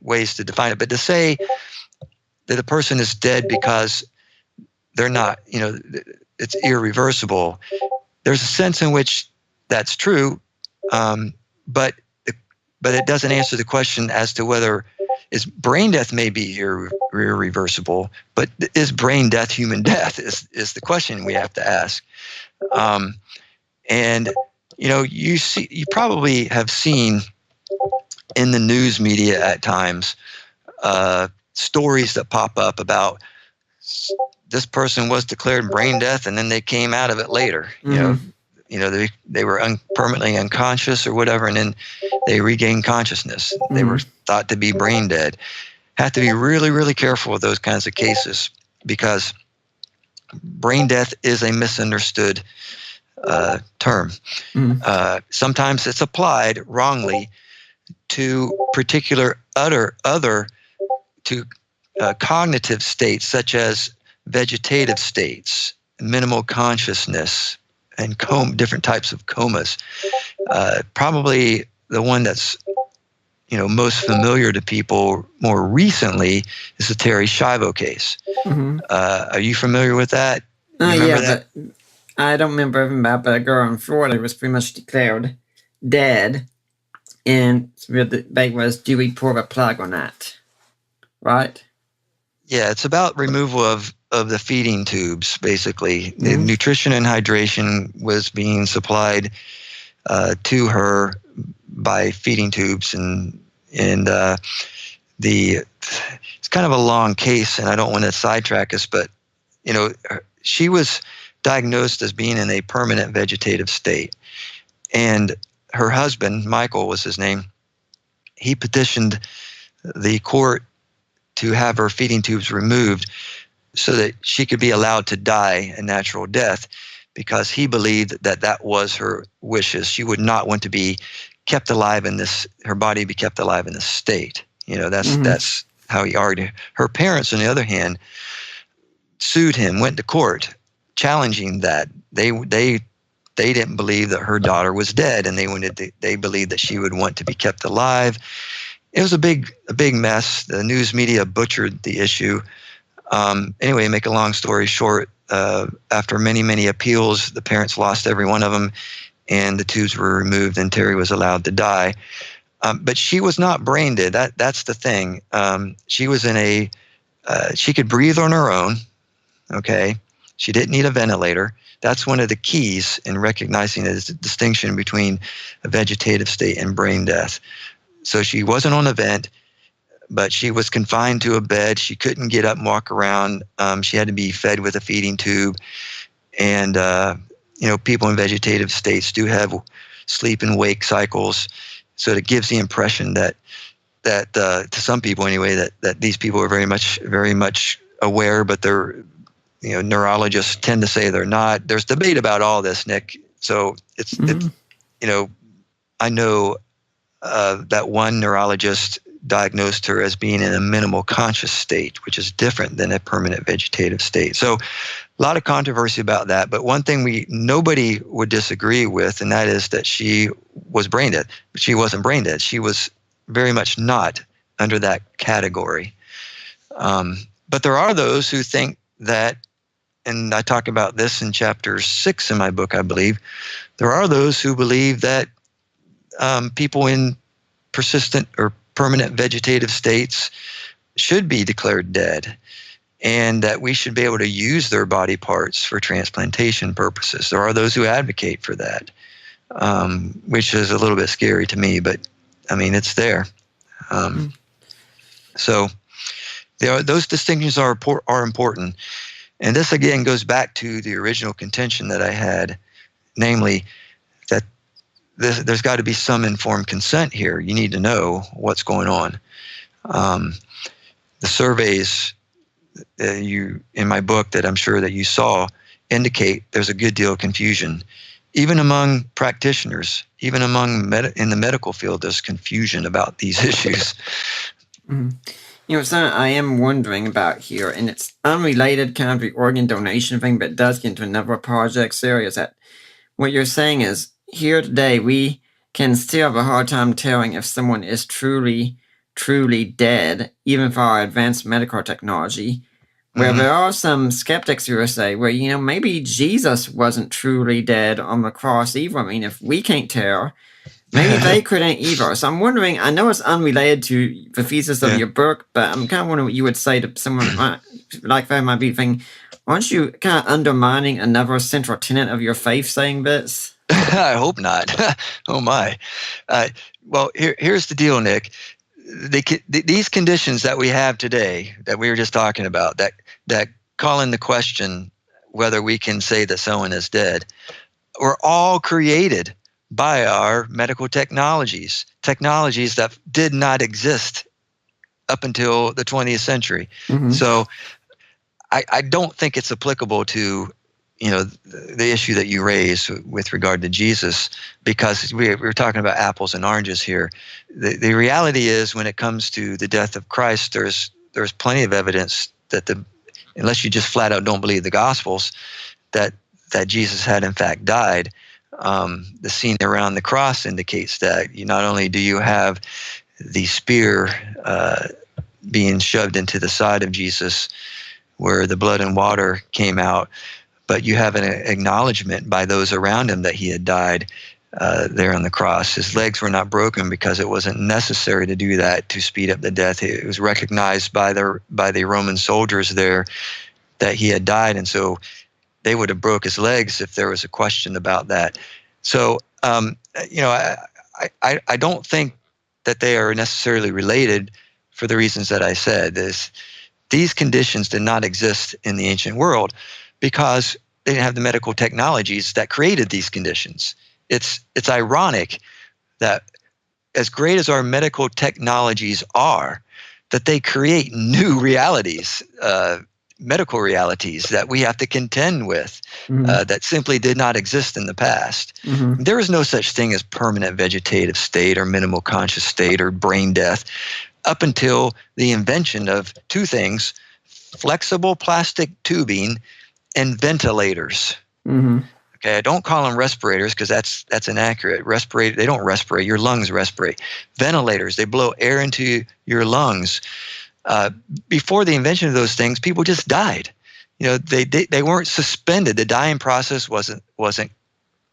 Speaker 3: ways to define it, but to say that a person is dead because they're not, it's irreversible, there's a sense in which that's true, but but it doesn't answer the question as to whether is brain death may be irreversible, but is brain death human death is the question we have to ask. And you probably have seen in the news media at times stories that pop up about this person was declared brain death and then they came out of it later. They were permanently unconscious or whatever, and then they regained consciousness. They were thought to be brain dead. Have to be really, really careful with those kinds of cases, because brain death is a misunderstood term. Sometimes it's applied wrongly to particular cognitive states, such as vegetative states, minimal consciousness, and different types of comas. Probably the one that's most familiar to people more recently is the Terry Schiavo case. Are you familiar with that?
Speaker 2: But I don't remember everything about it, but a girl in Florida was pretty much declared dead, and the debate was, do we pull the plug on that? Right?
Speaker 3: Yeah, it's about removal of the feeding tubes, basically. The nutrition and hydration was being supplied to her by feeding tubes, and it's kind of a long case, and I don't want to sidetrack us, but she was diagnosed as being in a permanent vegetative state, and her husband, Michael was his name, he petitioned the court to have her feeding tubes removed so that she could be allowed to die a natural death, because he believed that was her wishes. She would not want to be kept alive her body be kept alive in this state. That's how he argued. Her parents, on the other hand, sued him, went to court, challenging that. They didn't believe that her daughter was dead, and they believed that she would want to be kept alive. It was a big mess. The news media butchered the issue. Anyway, make a long story short, after many, many appeals, the parents lost every one of them, and the tubes were removed, and Terry was allowed to die. But she was not brain dead. That's the thing. She was she could breathe on her own. Okay, she didn't need a ventilator. That's one of the keys in recognizing the distinction between a vegetative state and brain death. So she wasn't on a vent, but she was confined to a bed. She couldn't get up and walk around. She had to be fed with a feeding tube. And, people in vegetative states do have sleep and wake cycles. So it gives the impression that to some people anyway, that these people are very much aware, but they're, neurologists tend to say they're not. There's debate about all this, Nick. So it's I know that one neurologist diagnosed her as being in a minimal conscious state, which is different than a permanent vegetative state. So a lot of controversy about that. But one thing nobody would disagree with, and that is that she was brain dead. But she wasn't brain dead. She was very much not under that category. But there are those who think that, and I talk about this in chapter 6 in my book, I believe, there are those who believe that people in persistent or permanent vegetative states should be declared dead, and that we should be able to use their body parts for transplantation purposes. There are those who advocate for that, which is a little bit scary to me, but I mean, it's there. So those distinctions are important. And this again goes back to the original contention that I had, namely that there's got to be some informed consent here. You need to know what's going on. The surveys in my book that I'm sure that you saw indicate there's a good deal of confusion. Even among practitioners, even in the medical field, there's confusion about these issues.
Speaker 2: Something I am wondering about here, and it's unrelated kind of the organ donation thing, but it does get into another project area, is that what you're saying is, here today, we can still have a hard time telling if someone is truly, truly dead, even for our advanced medical technology. Where there are some skeptics who will say, well, maybe Jesus wasn't truly dead on the cross either. I mean, if we can't tell, maybe they couldn't either. So I'm wondering, I know it's unrelated to the thesis of your book, but I'm kind of wondering what you would say to someone like that might be thinking, aren't you kind of undermining another central tenet of your faith saying this?
Speaker 3: I hope not. Oh my. Well, here's the deal, Nick. These conditions that we have today, that we were just talking about, that call into question whether we can say that someone is dead, were all created by our medical technologies that did not exist up until the 20th century. Mm-hmm. So I don't think it's applicable to, the issue that you raised with regard to Jesus, because we're talking about apples and oranges here. The reality is, when it comes to the death of Christ, there's plenty of evidence that unless you just flat out don't believe the Gospels, that Jesus had in fact died. The scene around the cross indicates that. Not only do you have the spear being shoved into the side of Jesus, where the blood and water came out, but you have an acknowledgement by those around him that he had died there on the cross. His legs were not broken because it wasn't necessary to do that to speed up the death. It was recognized by the Roman soldiers there that he had died, and so they would have broke his legs if there was a question about that. So, I don't think that they are necessarily related for the reasons that I said. These conditions did not exist in the ancient world because they didn't have the medical technologies that created these conditions. It's ironic that, as great as our medical technologies are, that they create new realities, medical realities that we have to contend with, that simply did not exist in the past. Mm-hmm. There is no such thing as permanent vegetative state or minimal conscious state or brain death up until the invention of two things: flexible plastic tubing and ventilators. Mm-hmm. Okay, I don't call them respirators because that's inaccurate. They don't respirate. Your lungs respirate. Ventilators, they blow air into your lungs. Before the invention of those things, people just died. They weren't suspended. The dying process wasn't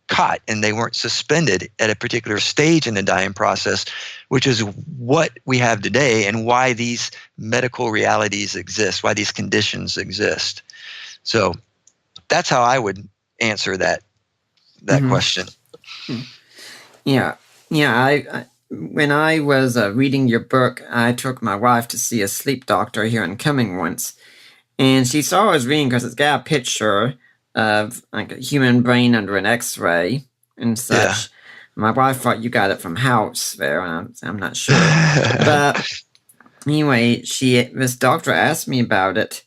Speaker 3: caught, and they weren't suspended at a particular stage in the dying process, which is what we have today and why these medical realities exist, why these conditions exist. So that's how I would answer that question.
Speaker 2: Yeah. When I was reading your book, I took my wife to see a sleep doctor here in Cumming once, and she saw I was reading because it's got a picture of like a human brain under an X-ray and such. Yeah. My wife thought you got it from House there, and I'm not sure. But anyway, this doctor asked me about it,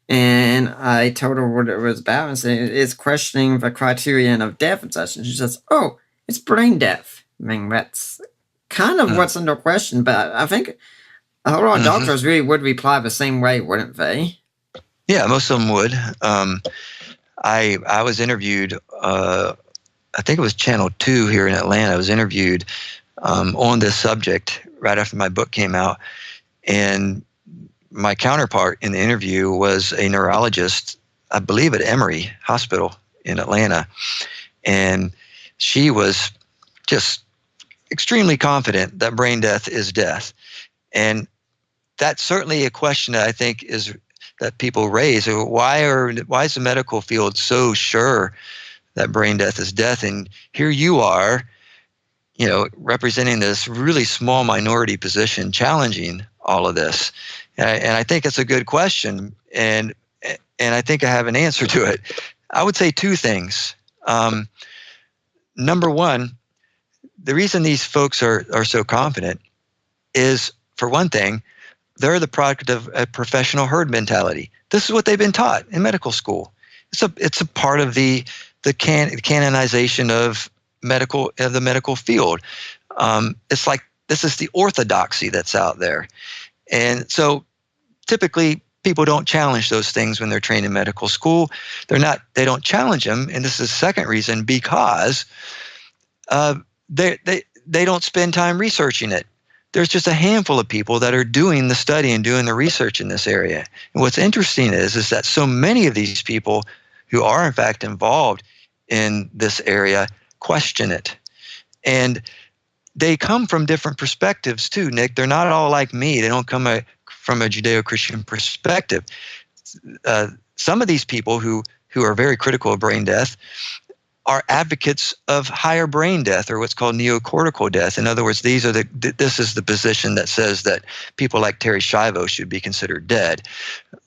Speaker 2: and I told her what it was about, and said it's questioning the criterion of death and such. And she says, "Oh, it's brain death." I mean, that's kind of what's under question, but I think a whole lot of doctors really would reply the same way, wouldn't they?
Speaker 3: Yeah, most of them would. I was interviewed, I think it was Channel 2 here in Atlanta. I was interviewed on this subject right after my book came out, and my counterpart in the interview was a neurologist, I believe at Emory Hospital in Atlanta, and she was just extremely confident that brain death is death. And that's certainly a question that I think that people raise. Why is the medical field so sure that brain death is death? And here you are, representing this really small minority position, challenging all of this. And I think it's a good question, and I think I have an answer to it. I would say two things. Number one, the reason these folks are so confident is, for one thing, they're the product of a professional herd mentality. This is what they've been taught in medical school. It's a part of the canonization of the medical field. It's like this is the orthodoxy that's out there, and so typically people don't challenge those things when they're trained in medical school. They don't challenge them, and this is the second reason, because they don't spend time researching it. There's just a handful of people that are doing the study and doing the research in this area. And what's interesting is that so many of these people who are in fact involved in this area question it. And they come from different perspectives too, Nick. They're not all like me. They don't come from a Judeo-Christian perspective. Some of these people who are very critical of brain death are advocates of higher brain death, or what's called neocortical death. In other words, this is the position that says that people like Terry Schiavo should be considered dead.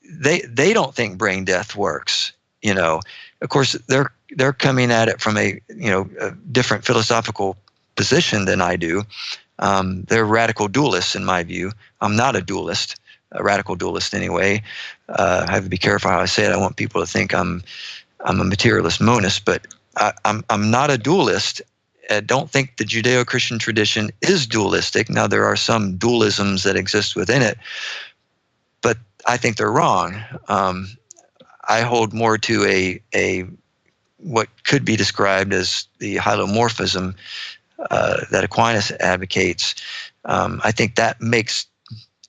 Speaker 3: They don't think brain death works. Of course, they're coming at it from a different philosophical position than I do. They're radical dualists in my view. I'm not a dualist, a radical dualist anyway. I have to be careful how I say it. I want people to think I'm a materialist monist, but I'm not a dualist. I don't think the Judeo-Christian tradition is dualistic. Now, there are some dualisms that exist within it, but I think they're wrong. I hold more to a what could be described as the hylomorphism that Aquinas advocates. I think that makes,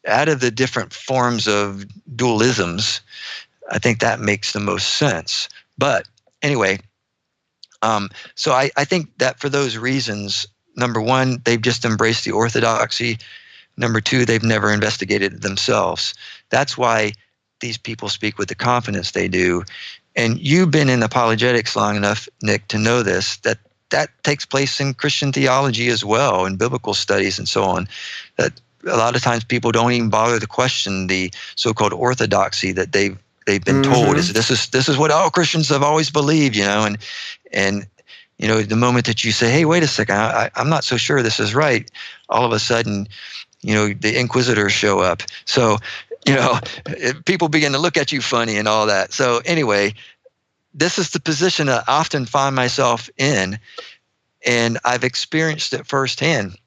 Speaker 3: out of the different forms of dualisms, I think that makes the most sense. But anyway, so I think that for those reasons, number one, they've just embraced the orthodoxy. Number two, they've never investigated it themselves. That's why these people speak with the confidence they do. And you've been in apologetics long enough, Nick, to know this, that takes place in Christian theology as well, in biblical studies and so on. That a lot of times people don't even bother to question the so-called orthodoxy that they've been told is this is what all Christians have always believed, and the moment that you say, hey, wait a second, I'm not so sure this is right, all of a sudden, the inquisitors show up. So, people begin to look at you funny and all that. So anyway, this is the position I often find myself in, and I've experienced it firsthand.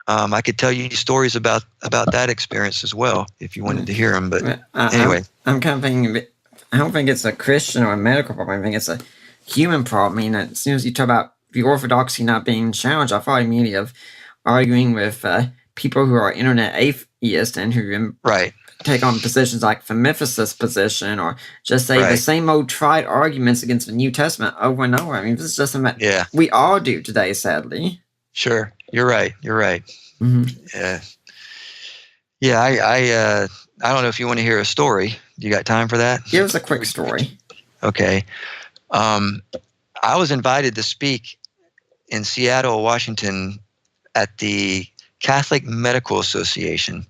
Speaker 3: I could tell you stories about that experience as well if you wanted to hear them. But anyway,
Speaker 2: I'm kind of thinking. I don't think it's a Christian or a medical problem. I think it's a human problem. I mean, as soon as you talk about the orthodoxy not being challenged, I thought immediately of arguing with people who are internet atheists and who take on positions like the mythicist position, or just say the same old tried arguments against the New Testament over and over. I mean, this is just something that we all do today, sadly.
Speaker 3: Sure, you're right.
Speaker 2: Mm-hmm.
Speaker 3: Yeah. I don't know if you want to hear a story. You got time for that?
Speaker 2: Give us a quick story.
Speaker 3: Okay. I was invited to speak in Seattle, Washington, at the Catholic Medical Association.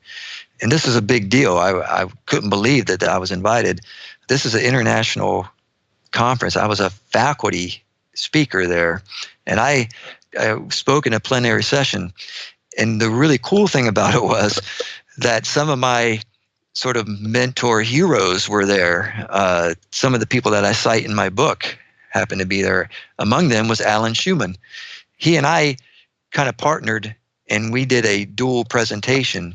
Speaker 3: And this is a big deal. I couldn't believe that I was invited. This is an international conference. I was a faculty speaker there. And I spoke in a plenary session. And the really cool thing about it was that some of my sort of mentor heroes were there. Some of the people that I cite in my book happened to be there. Among them was Alan Schumann. He and I kind of partnered, and we did a dual presentation.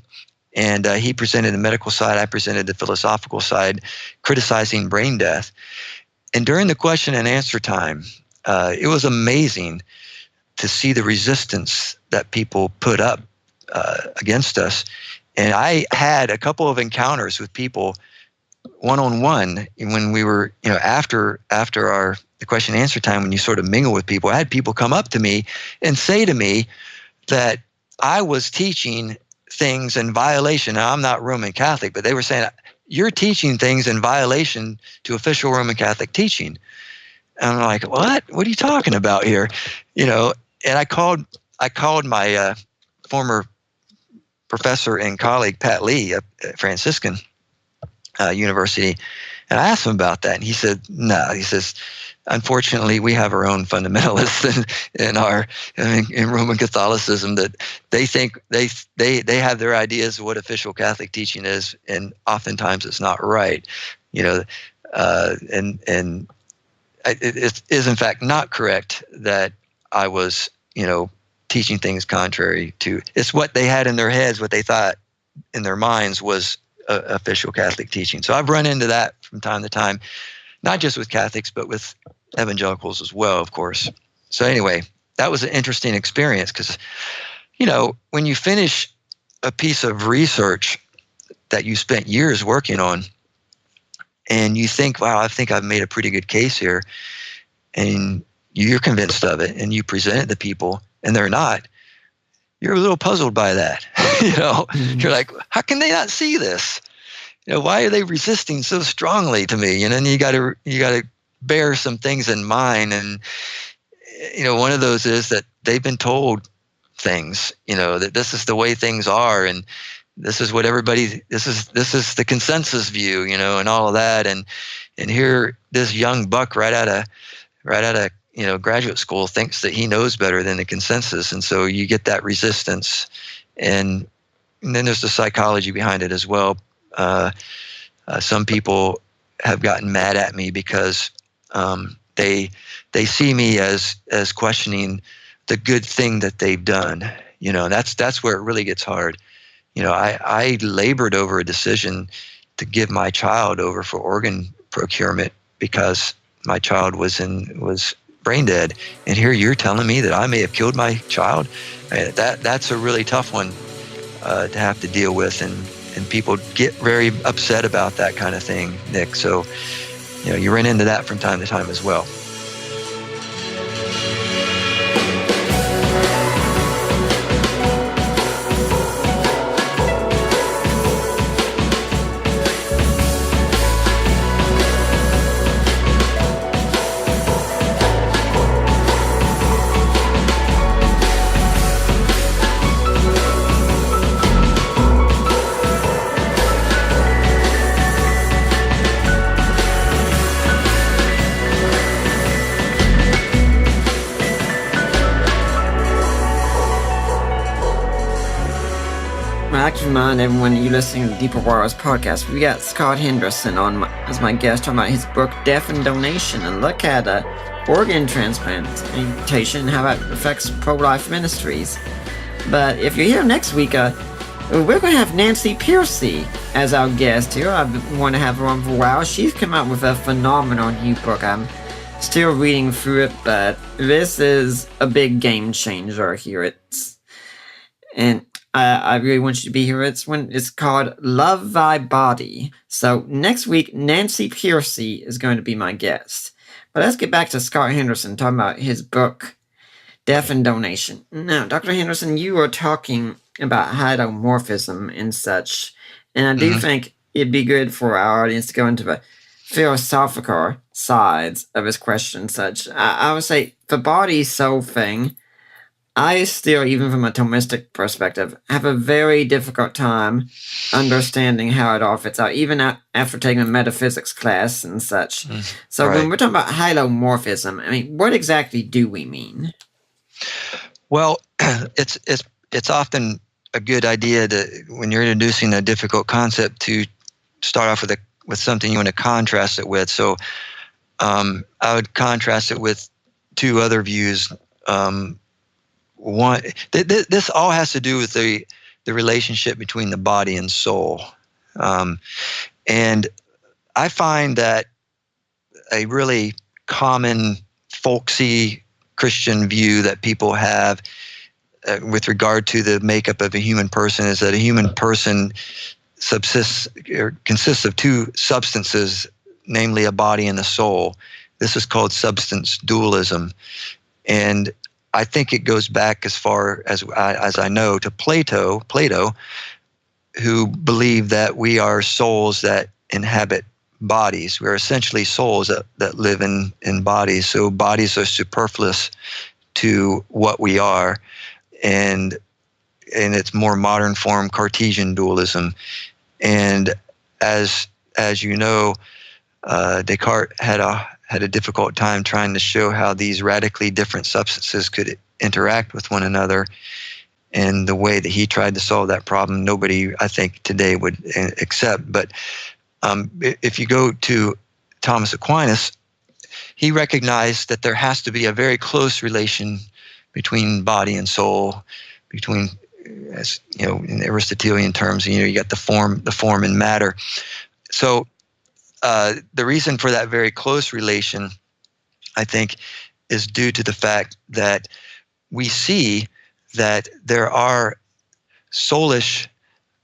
Speaker 3: And he presented the medical side, I presented the philosophical side, criticizing brain death. And during the question and answer time, it was amazing to see the resistance that people put up against us. And I had a couple of encounters with people one-on-one when we were, after the question and answer time, when you sort of mingle with people. I had people come up to me and say to me that I was teaching things in violation. Now, I'm not Roman Catholic, but they were saying, you're teaching things in violation to official Roman Catholic teaching. And I'm like, what? What are you talking about here? And I called my former professor and colleague, Pat Lee, at Franciscan University, and I asked him about that. And he said, no, he says, unfortunately, we have our own fundamentalists in Roman Catholicism, that they think they have their ideas of what official Catholic teaching is, and oftentimes it's not right. And it is in fact not correct that I was, teaching things contrary to. It's what they had in their heads, what they thought in their minds was official Catholic teaching. So I've run into that from time to time, not just with Catholics, but with evangelicals as well, of course. So anyway, that was an interesting experience because, when you finish a piece of research that you spent years working on, and you think, wow, I think I've made a pretty good case here, and you're convinced of it, and you present it to people, and they're not, you're a little puzzled by that. You're like, how can they not see this? Why are they resisting so strongly to me? And then you got to bear some things in mind. And one of those is that they've been told things, that this is the way things are, and this is what this is the consensus view, and all of that. And here this young buck right out of graduate school thinks that he knows better than the consensus, and so you get that resistance. And then there's the psychology behind it as well. Some people have gotten mad at me because they see me as questioning the good thing that they've done. That's where it really gets hard. I labored over a decision to give my child over for organ procurement because my child was brain dead, and here you're telling me that I may have killed my child. That's a really tough one to have to deal with, and people get very upset about that kind of thing, Nick. So you run into that from time to time as well.
Speaker 2: I'd like to remind everyone you're listening to the Deeper Waters podcast. We got Scott Henderson as my guest talking about his book, Death and Donation, and look at organ transplantation and how that affects pro-life ministries. But if you're here next week, we're going to have Nancy Piercy as our guest here. I've wanted to have her on for a while. She's come out with a phenomenal new book. I'm still reading through it, but this is a big game changer here. I really want you to be here. It's called Love Thy Body. So next week, Nancy Piercy is going to be my guest. But let's get back to Scott Henderson talking about his book, Death and Donation. Now, Dr. Henderson, you were talking about hydromorphism and such, and I do think it'd be good for our audience to go into the philosophical sides of his question and such. I would say the body-soul thing, I still, even from a Thomistic perspective, have a very difficult time understanding how it all fits out, even after taking a metaphysics class and such. So
Speaker 3: right.
Speaker 2: When we're talking about hylomorphism, I mean, what exactly do we mean?
Speaker 3: Well, it's often a good idea to, when you're introducing a difficult concept, to start off with something you want to contrast it with. So I would contrast it with two other views. One, this all has to do with the relationship between the body and soul. And I find that a really common folksy Christian view that people have with regard to the makeup of a human person is that a human person consists of two substances, namely a body and a soul. This is called substance dualism. And I think it goes back as far as I know to Plato, who believed that we are souls that inhabit bodies. We're essentially souls that live in bodies. So bodies are superfluous to what we are. And in its more modern form, Cartesian dualism. And as you know, Descartes had a difficult time trying to show how these radically different substances could interact with one another. And the way that he tried to solve that problem, nobody, I think, today would accept. But if you go to Thomas Aquinas, he recognized that there has to be a very close relation between body and soul, between, as you know, in Aristotelian terms, you got the form and matter. So the reason for that very close relation, I think, is due to the fact that we see that there are soulish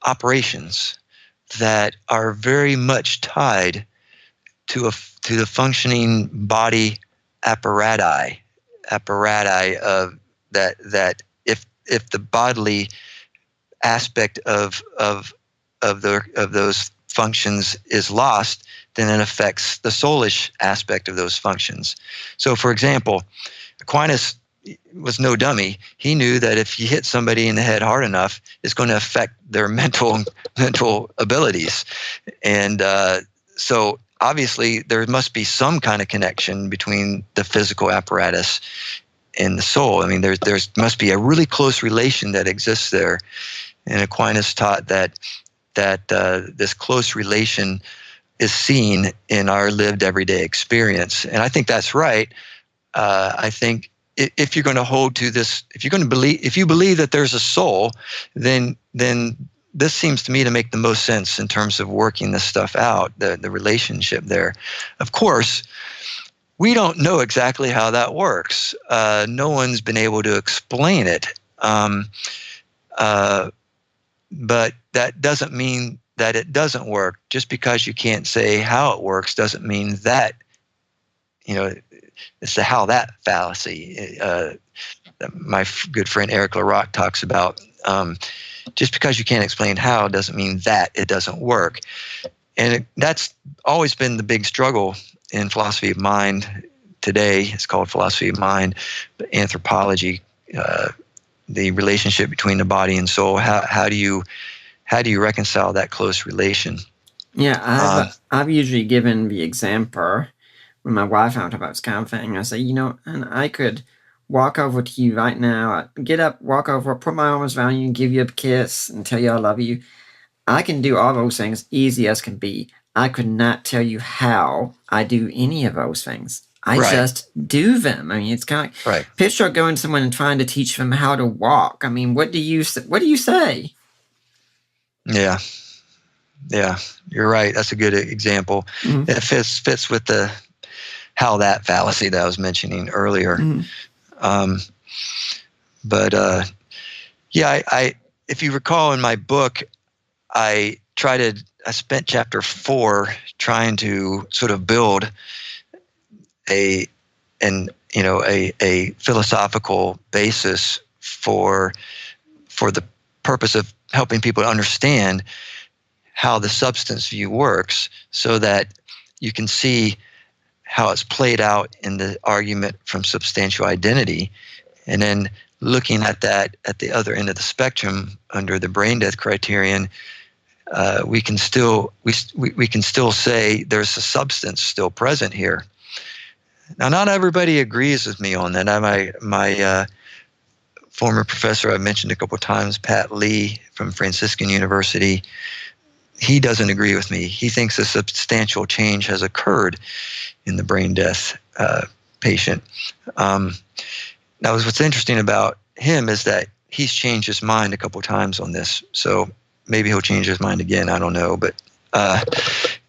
Speaker 3: operations that are very much tied to the functioning body apparati of that if the bodily aspect of those functions is lost, then it affects the soulish aspect of those functions. So, for example, Aquinas was no dummy. He knew that if you hit somebody in the head hard enough, it's going to affect their mental abilities, and so obviously there must be some kind of connection between the physical apparatus and the soul. I mean, there must be a really close relation that exists there, and Aquinas taught that this close relation is seen in our lived everyday experience, and I think that's right. I think if you're going to hold to this, if you believe that there's a soul, then this seems to me to make the most sense in terms of working this stuff out, the relationship there. Of course, we don't know exactly how that works. No one's been able to explain it. But that doesn't mean that it doesn't work. Just because you can't say how it works doesn't mean that, it's the how that fallacy. My good friend Eric Larock talks about just because you can't explain how doesn't mean that it doesn't work. And that's always been the big struggle in philosophy of mind today. It's called philosophy of mind, anthropology, the relationship between the body and soul. How do you reconcile that close relation?
Speaker 2: Yeah, I've usually given the example when my wife and I talk about this kind of thing. I say, and I could walk over to you right now, get up, walk over, put my arms around you, and give you a kiss, and tell you I love you. I can do all those things easy as can be. I could not tell you how I do any of those things. I just do them. I mean, it's kind of like picture going to someone and trying to teach them how to walk. I mean, what do you say?
Speaker 3: Yeah, you're right. That's a good example. Mm-hmm. It fits with the how that fallacy that I was mentioning earlier. Mm-hmm. I if you recall in my book, I spent chapter 4 trying to sort of build a philosophical basis for the purpose of helping people to understand how the substance view works, so that you can see how it's played out in the argument from substantial identity, and then looking at that at the other end of the spectrum under the brain death criterion, we can still say there's a substance still present here. Now, not everybody agrees with me on that. My former professor I mentioned a couple of times, Pat Lee from Franciscan University, he doesn't agree with me. He thinks a substantial change has occurred in the brain death patient. Now, what's interesting about him is that he's changed his mind a couple of times on this. So maybe he'll change his mind again. I don't know. But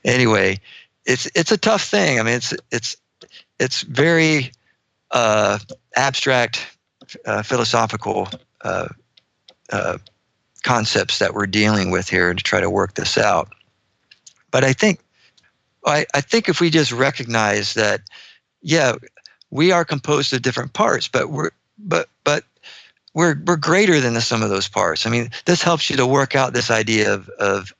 Speaker 3: anyway, it's a tough thing. I mean, it's very abstract, philosophical concepts that we're dealing with here to try to work this out. But I think if we just recognize that, we are composed of different parts, but we're greater than the sum of those parts. I mean, this helps you to work out this idea of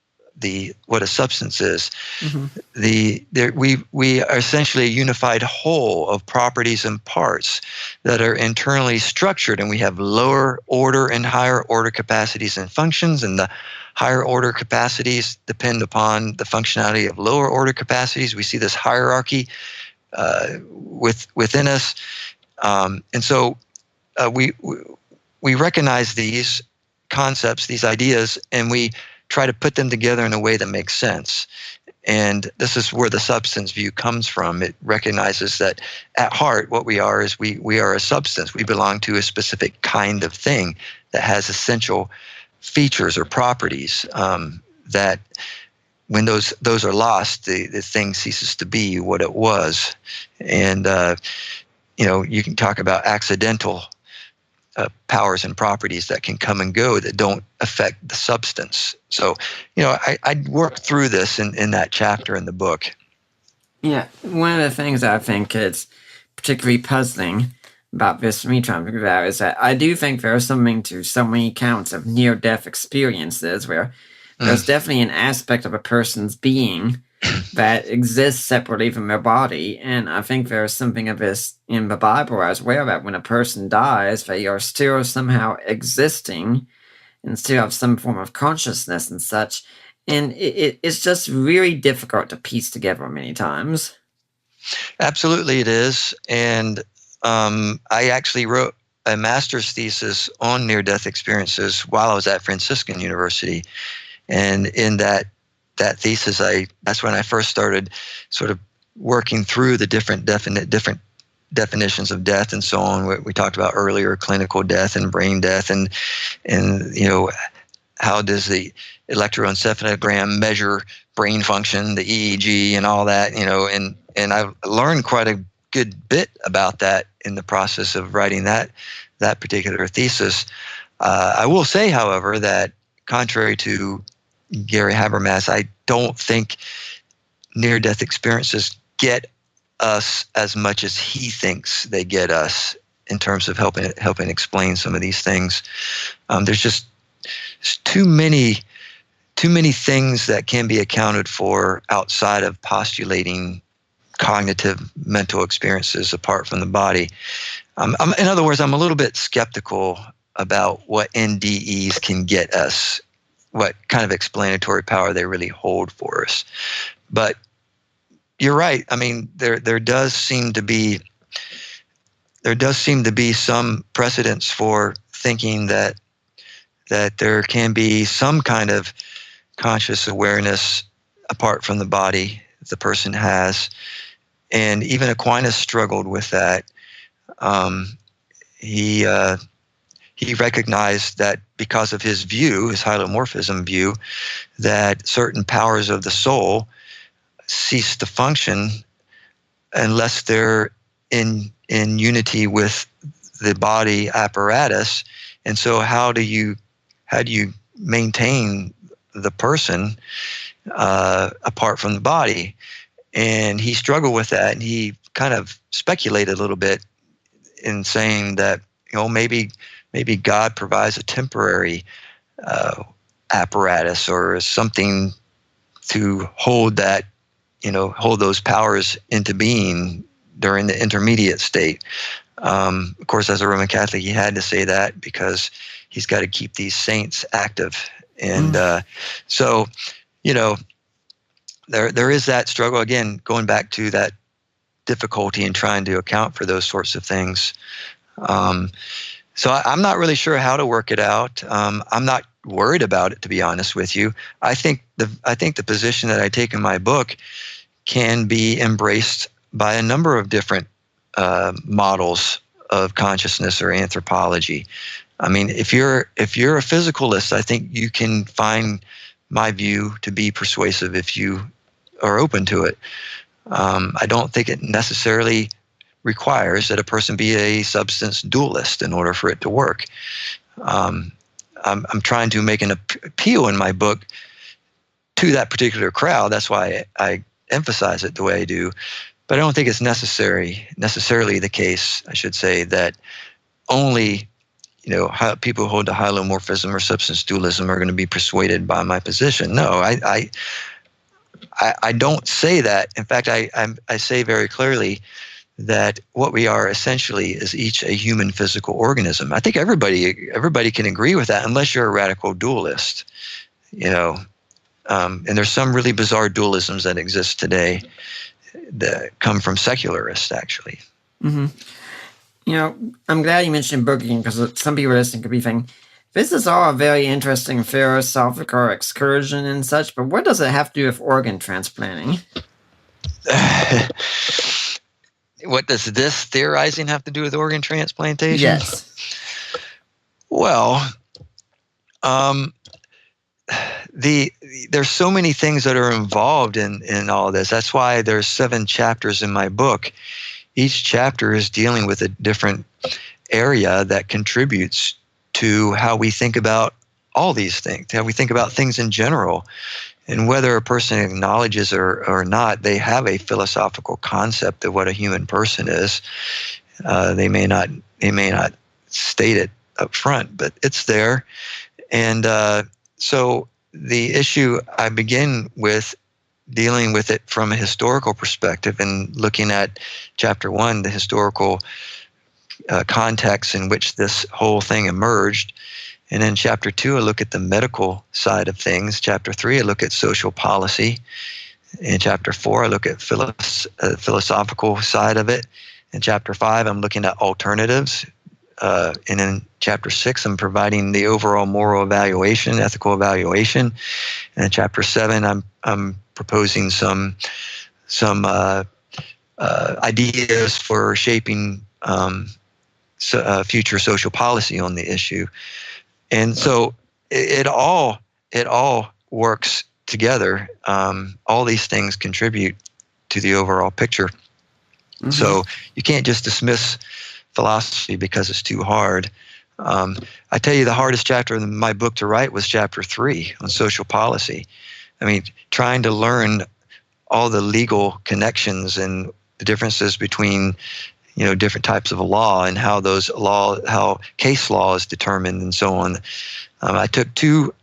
Speaker 3: what a substance is. Mm-hmm. We are essentially a unified whole of properties and parts that are internally structured, and we have lower order and higher order capacities and functions, and the higher order capacities depend upon the functionality of lower order capacities. We see this hierarchy within us, and so we recognize these concepts, these ideas, and we try to put them together in a way that makes sense. And this is where the substance view comes from. It recognizes that at heart, what we are is we are a substance. We belong to a specific kind of thing that has essential features or properties that when those are lost, the thing ceases to be what it was. And, you can talk about accidental powers and properties that can come and go that don't affect the substance. So, I work through this in that chapter in the book.
Speaker 2: Yeah, one of the things I think is particularly puzzling about this for me trying to figure out is that I do think there's something to so many accounts of near-death experiences where there's definitely an aspect of a person's being that exists separately from their body, and I think there's something of this in the Bible as well, that when a person dies, they are still somehow existing and still have some form of consciousness and such, and it's just really difficult to piece together many times.
Speaker 3: Absolutely, it is. And I actually wrote a master's thesis on near-death experiences while I was at Franciscan University. And in that thesis, that's when I first started sort of working through the different definitions of death and so on. What we talked about earlier, clinical death and brain death, and how does the electroencephalogram measure brain function, the EEG, and all that, and I've learned quite a good bit about that in the process of writing that particular thesis. I will say, however, that contrary to Gary Habermas, I don't think near-death experiences get us as much as he thinks they get us in terms of helping explain some of these things. There's just too many things that can be accounted for outside of postulating cognitive mental experiences apart from the body. In other words, I'm a little bit skeptical about what NDEs can get us, what kind of explanatory power they really hold for us. But you're right. I mean, there does seem to be some precedence for thinking that there can be some kind of conscious awareness apart from the body the person has. And even Aquinas struggled with that. He recognized that because of his view, his hylomorphism view, that certain powers of the soul cease to function unless they're in unity with the body apparatus. And so how do you maintain the person apart from the body? And he struggled with that, and he kind of speculated a little bit in saying that, maybe God provides a temporary apparatus or something to hold those powers into being during the intermediate state. Of course, as a Roman Catholic, he had to say that because he's got to keep these saints active. And so, there is that struggle, again, going back to that difficulty in trying to account for those sorts of things. So I'm not really sure how to work it out. I'm not worried about it, to be honest with you. I think the position that I take in my book can be embraced by a number of different models of consciousness or anthropology. I mean, if you're a physicalist, I think you can find my view to be persuasive if you are open to it. I don't think it necessarily requires that a person be a substance dualist in order for it to work. I'm trying to make an appeal in my book to that particular crowd. That's why I emphasize it the way I do. But I don't think it's necessarily the case, I should say, that only people who hold to hylomorphism or substance dualism are going to be persuaded by my position. No, I don't say that. In fact, I say very clearly that what we are essentially is each a human physical organism. I think everybody can agree with that, unless you're a radical dualist. And there's some really bizarre dualisms that exist today that come from secularists, actually.
Speaker 2: Mm-hmm. I'm glad you mentioned booking, because some people listening could be thinking, this is all a very interesting philosophical excursion and such, but what does it have to do with organ transplanting?
Speaker 3: What does this theorizing have to do with organ transplantation?
Speaker 2: Yes.
Speaker 3: Well, there's so many things that are involved in all this. That's why there's 7 chapters in my book. Each chapter is dealing with a different area that contributes to how we think about all these things, how we think about things in general. And whether a person acknowledges or not, they have a philosophical concept of what a human person is. They may not state it up front, but it's there. And so the issue, I begin with dealing with it from a historical perspective and looking at chapter 1, the historical context in which this whole thing emerged. And in chapter 2, I look at the medical side of things. Chapter 3, I look at social policy. In chapter 4, I look at philosophical side of it. In chapter 5, I'm looking at alternatives. And in chapter 6, I'm providing the overall moral evaluation, ethical evaluation. And in chapter 7, I'm proposing some ideas for shaping future social policy on the issue. And so it all works together. All these things contribute to the overall picture. Mm-hmm. So you can't just dismiss philosophy because it's too hard. I tell you, the hardest chapter in my book to write was chapter 3 on social policy. I mean, trying to learn all the legal connections and the differences between, different types of law and how how case law is determined and so on. I took two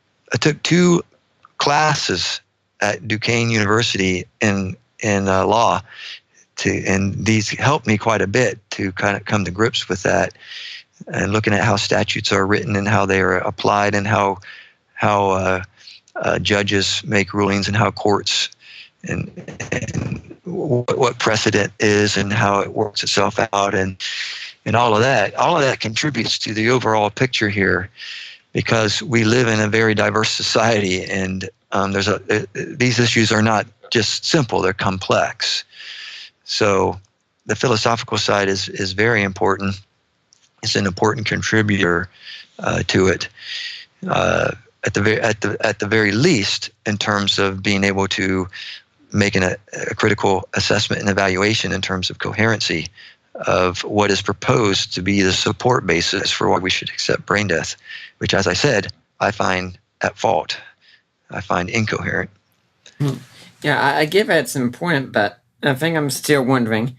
Speaker 3: classes at Duquesne University in law, and these helped me quite a bit to kind of come to grips with that, and looking at how statutes are written and how they are applied and how judges make rulings and how courts and what precedent is and how it works itself out and all of that contributes to the overall picture here, because we live in a very diverse society, and these issues are not just simple, they're complex. So the philosophical side is very important. It's an important contributor to it, at the very least, in terms of being able to make a critical assessment and evaluation in terms of coherency of what is proposed to be the support basis for why we should accept brain death, which, as I said, I find at fault. I find incoherent.
Speaker 2: Yeah, I give it it's important, but I think I'm still wondering,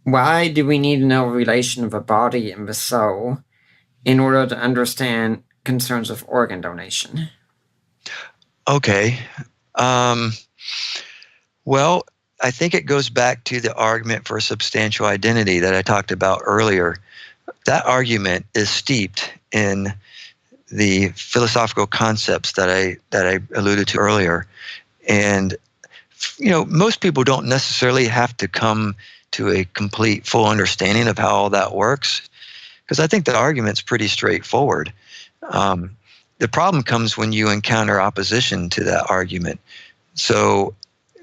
Speaker 2: why do we need to know the relation of the body and the soul in order to understand concerns of organ donation?
Speaker 3: Okay. Well, I think it goes back to the argument for substantial identity that I talked about earlier. That argument is steeped in the philosophical concepts that I alluded to earlier. And most people don't necessarily have to come to a complete, full understanding of how all that works, because I think the argument's pretty straightforward. The problem comes when you encounter opposition to that argument. So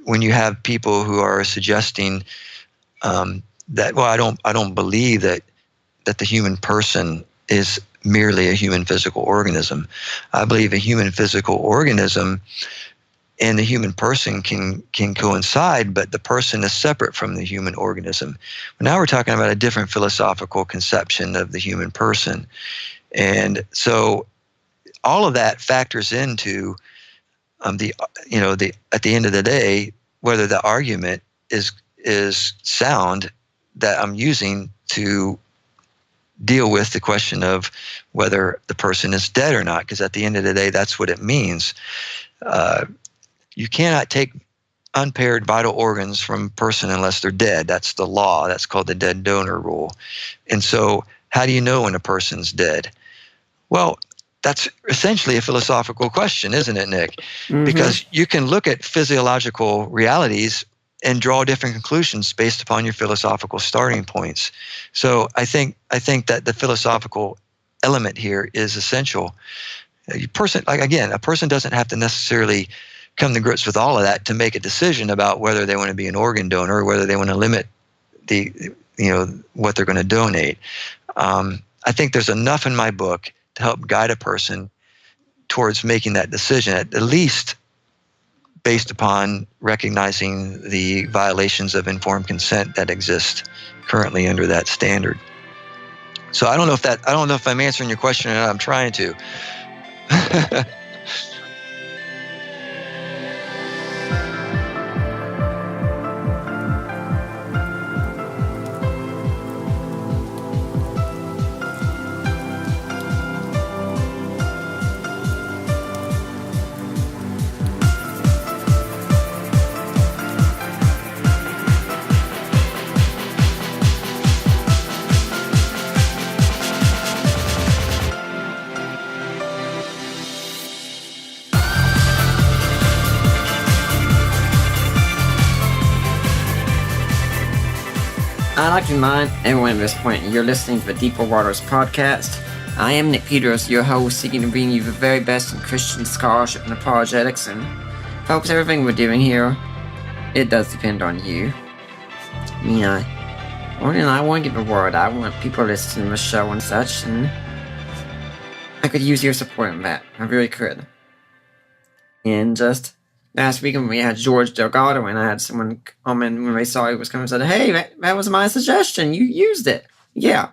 Speaker 3: when you have people who are suggesting that, well, I don't believe that the human person is merely a human physical organism. I believe a human physical organism and the human person can coincide, but the person is separate from the human organism. Now we're talking about a different philosophical conception of the human person. And so all of that factors into at the end of the day, whether the argument is sound that I'm using to deal with the question of whether the person is dead or not, because at the end of the day, that's what it means. You cannot take unpaired vital organs from a person unless they're dead. That's the law. That's called the dead donor rule. And so how do you know when a person's dead? Well, that's essentially a philosophical question, isn't it, Nick? Mm-hmm. Because you can look at physiological realities and draw different conclusions based upon your philosophical starting points. So I think that the philosophical element here is essential. A person doesn't have to necessarily come to grips with all of that to make a decision about whether they want to be an organ donor or whether they want to limit what they're going to donate. I think there's enough in my book to help guide a person towards making that decision, at least based upon recognizing the violations of informed consent that exist currently under that standard. So I don't know if I'm answering your question or not. I'm trying to.
Speaker 2: I'd like to remind everyone at this point you're listening to the Deeper Waters podcast. I am Nick Peters, your host, seeking to bring you the very best in Christian scholarship and apologetics, and folks, everything we're doing here, it does depend on you. I want to give a word. I want people listening to the show and such, and I could use your support in that. I really could. And just last week when we had George Delgado, and I had someone comment when they saw it was coming and said, hey, that was my suggestion. You used it. Yeah.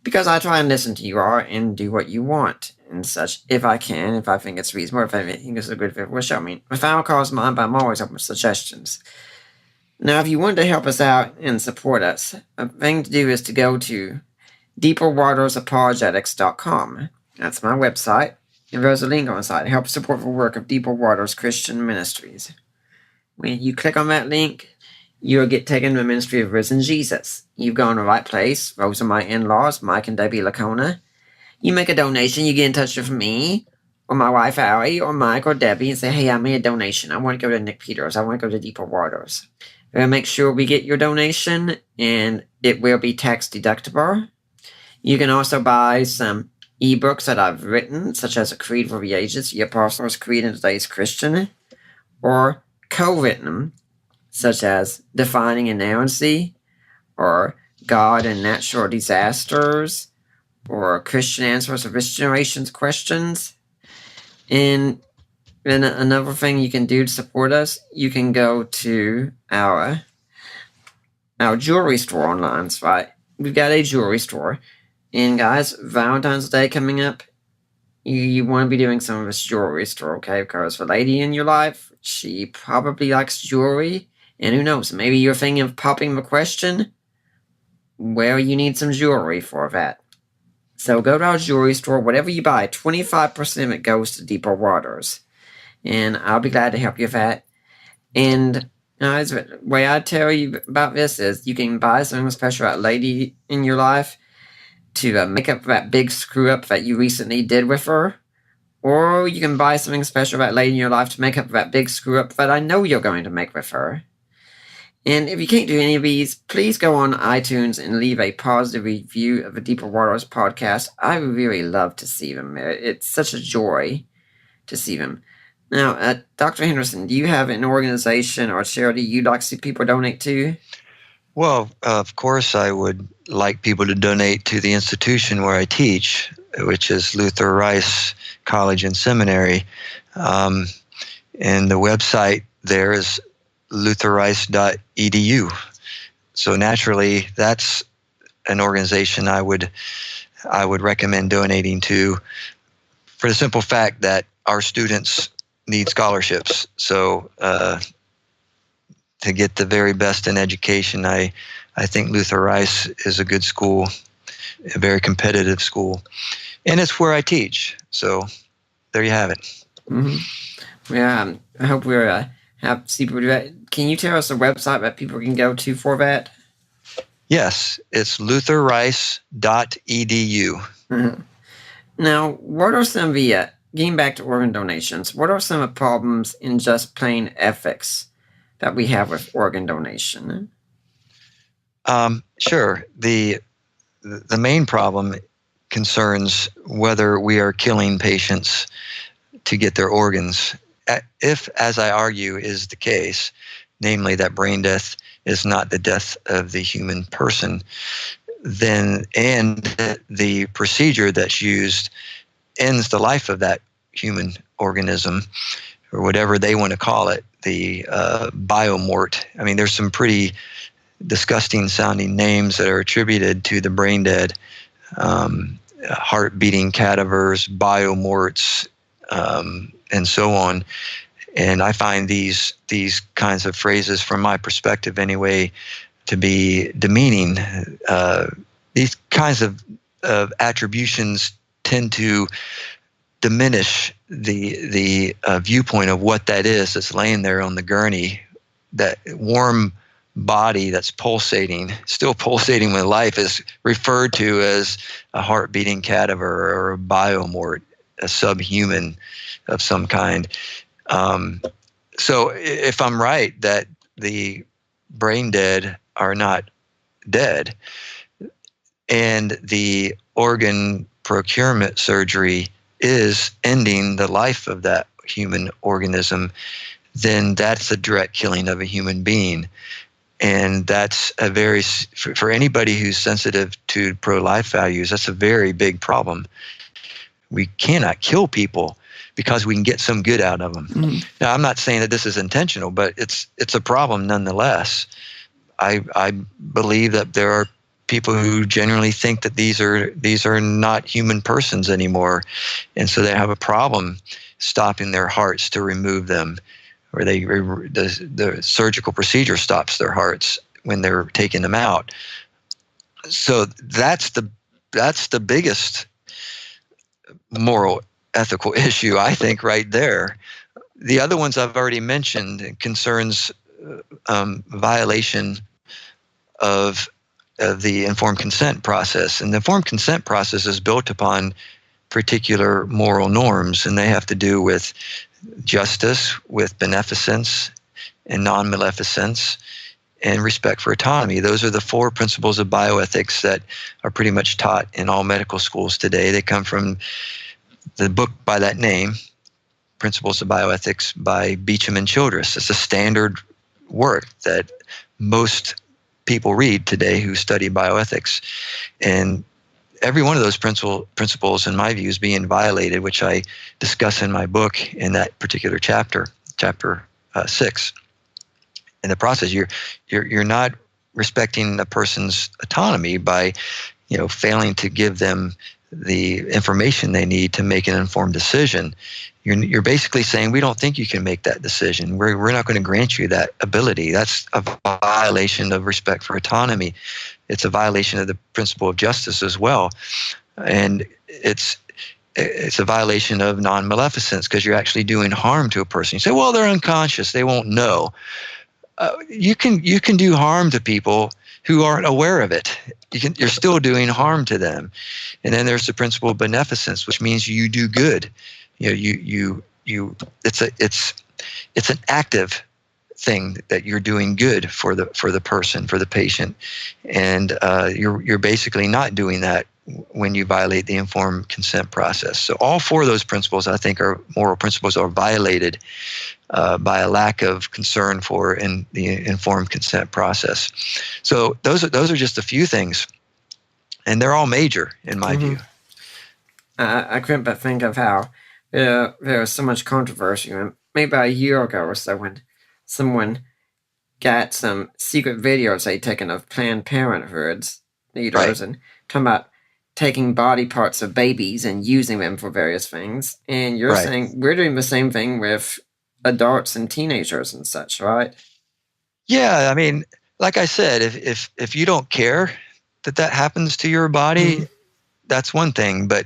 Speaker 2: Because I try and listen to you all and do what you want and such, if I can, if I think it's reasonable, if I think it's a good fit for the show. I mean, if I don't cause mine, but I'm always open to suggestions. Now, if you want to help us out and support us, a thing to do is to go to deeperwatersapologetics.com. That's my website. And there's a link on the site to help support the work of Deeper Waters Christian Ministries. When you click on that link, you'll get taken to the ministry of Risen Jesus. You've gone to the right place. Those are my in-laws, Mike and Debbie Lacona. You make a donation, you get in touch with me, or my wife Allie, or Mike, or Debbie, and say, hey, I made a donation. I want to go to Nick Peters. I want to go to Deeper Waters. We'll make sure we get your donation, and it will be tax deductible. You can also buy some ebooks that I've written, such as A Creed for the Ages, The Apostles' Creed in Today's Christian, or co-written, such as Defining Inerrancy, or God and Natural Disasters, or Christian Answers to this Generation's Questions. And then another thing you can do to support us, you can go to our jewelry store online, right? We've got a jewelry store. And guys, Valentine's Day coming up, you want to be doing some of this jewelry store, okay? Because the lady in your life, she probably likes jewelry. And who knows, maybe you're thinking of popping the question, well, you need some jewelry for that. So go to our jewelry store. Whatever you buy, 25% of it goes to Deeper Waters. And I'll be glad to help you with that. And the way I tell you about this is you can buy something special for that lady in your life to make up that big screw-up that you recently did with her. Or you can buy something special for that lady in your life to make up that big screw-up that I know you're going to make with her. And if you can't do any of these, please go on iTunes and leave a positive review of the Deeper Waters podcast. I would really love to see them. It's such a joy to see them. Now, Dr. Henderson, do you have an organization or a charity you'd like to see people donate to?
Speaker 3: Well, of course, I would like people to donate to the institution where I teach, which is Luther Rice College and Seminary. And the website there is lutherrice.edu. So naturally, that's an organization I would recommend donating to, for the simple fact that our students need scholarships. So to get the very best in education, I think Luther Rice is a good school, a very competitive school, and it's where I teach. So there you have it.
Speaker 2: Mm-hmm. Yeah, I hope we're have people do that. Can you tell us a website that people can go to for that?
Speaker 3: Yes, it's lutherrice.edu.
Speaker 2: Mm-hmm. Now, what are some of the, getting back to organ donations, what are some of the problems in just plain ethics that we have with organ donation?
Speaker 3: Sure. The main problem concerns whether we are killing patients to get their organs. If, as I argue, is the case, namely that brain death is not the death of the human person, then and the procedure that's used ends the life of that human organism, or whatever they want to call it, the biomort. I mean, there's some pretty disgusting sounding names that are attributed to the brain dead, heart beating cadavers, biomorts, and so on. And I find these kinds of phrases, from my perspective anyway, to be demeaning. These kinds of attributions tend to diminish the viewpoint of what that is that's laying there on the gurney, that warm body that's pulsating, still pulsating with life, is referred to as a heart-beating cadaver or a biomort, a subhuman of some kind. So if I'm right that the brain dead are not dead. And the organ procurement surgery is ending the life of that human organism, then that's a direct killing of a human being. And that's for anybody who's sensitive to pro-life values, that's a very big problem. We cannot kill people because we can get some good out of them. Mm-hmm. Now, I'm not saying that this is intentional, but it's a problem nonetheless. I believe that there are people who genuinely think that these are not human persons anymore, and so they have a problem stopping their hearts to remove them, or the surgical procedure stops their hearts when they're taking them out. So that's the biggest moral ethical issue, I think, right there. The other ones I've already mentioned concerns violation of the informed consent process. And the informed consent process is built upon particular moral norms, and they have to do with justice, with beneficence and non-maleficence, and respect for autonomy. Those are the 4 principles of bioethics that are pretty much taught in all medical schools today. They come from the book by that name, Principles of Bioethics by Beecham and Childress. It's a standard work that most people read today who study bioethics. And every one of those principles, in my view, is being violated, which I discuss in my book in that particular chapter 6. In the process, you're not respecting a person's autonomy by, failing to give them the information they need to make an informed decision. You're basically saying, we don't think you can make that decision. We're not going to grant you that ability. That's a violation of respect for autonomy. It's a violation of the principle of justice as well. And it's a violation of non-maleficence, because you're actually doing harm to a person. You say, well, they're unconscious, they won't know. You can do harm to people who aren't aware of it. You're still doing harm to them. And then there's the principle of beneficence, which means you do good. It's an active thing that you're doing good for the person, for the patient, and you're basically not doing that when you violate the informed consent process. So all 4 of those principles, I think, are moral principles, are violated by a lack of concern for the informed consent process. So those are just a few things, and they're all major in my view.
Speaker 2: I couldn't but think of how there was so much controversy, maybe about a year ago or so, when someone got some secret videos they'd taken of Planned Parenthood's leaders, right, and talking about taking body parts of babies and using them for various things. And you're right, saying we're doing the same thing with adults and teenagers and such, right?
Speaker 3: Yeah, I mean, like I said, if you don't care that happens to your body, that's one thing. But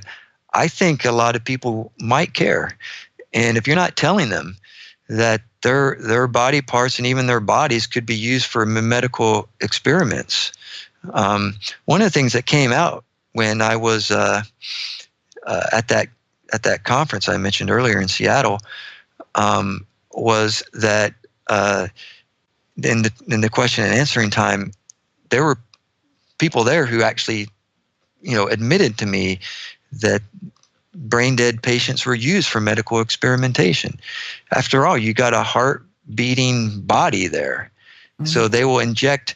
Speaker 3: I think a lot of people might care. And if you're not telling them that their body parts and even their bodies could be used for medical experiments. One of the things that came out when I was at that conference I mentioned earlier in Seattle was that in the question and answering time, there were people there who actually, admitted to me that brain dead patients were used for medical experimentation. After all, you got a heart beating body there. Mm-hmm. So they will inject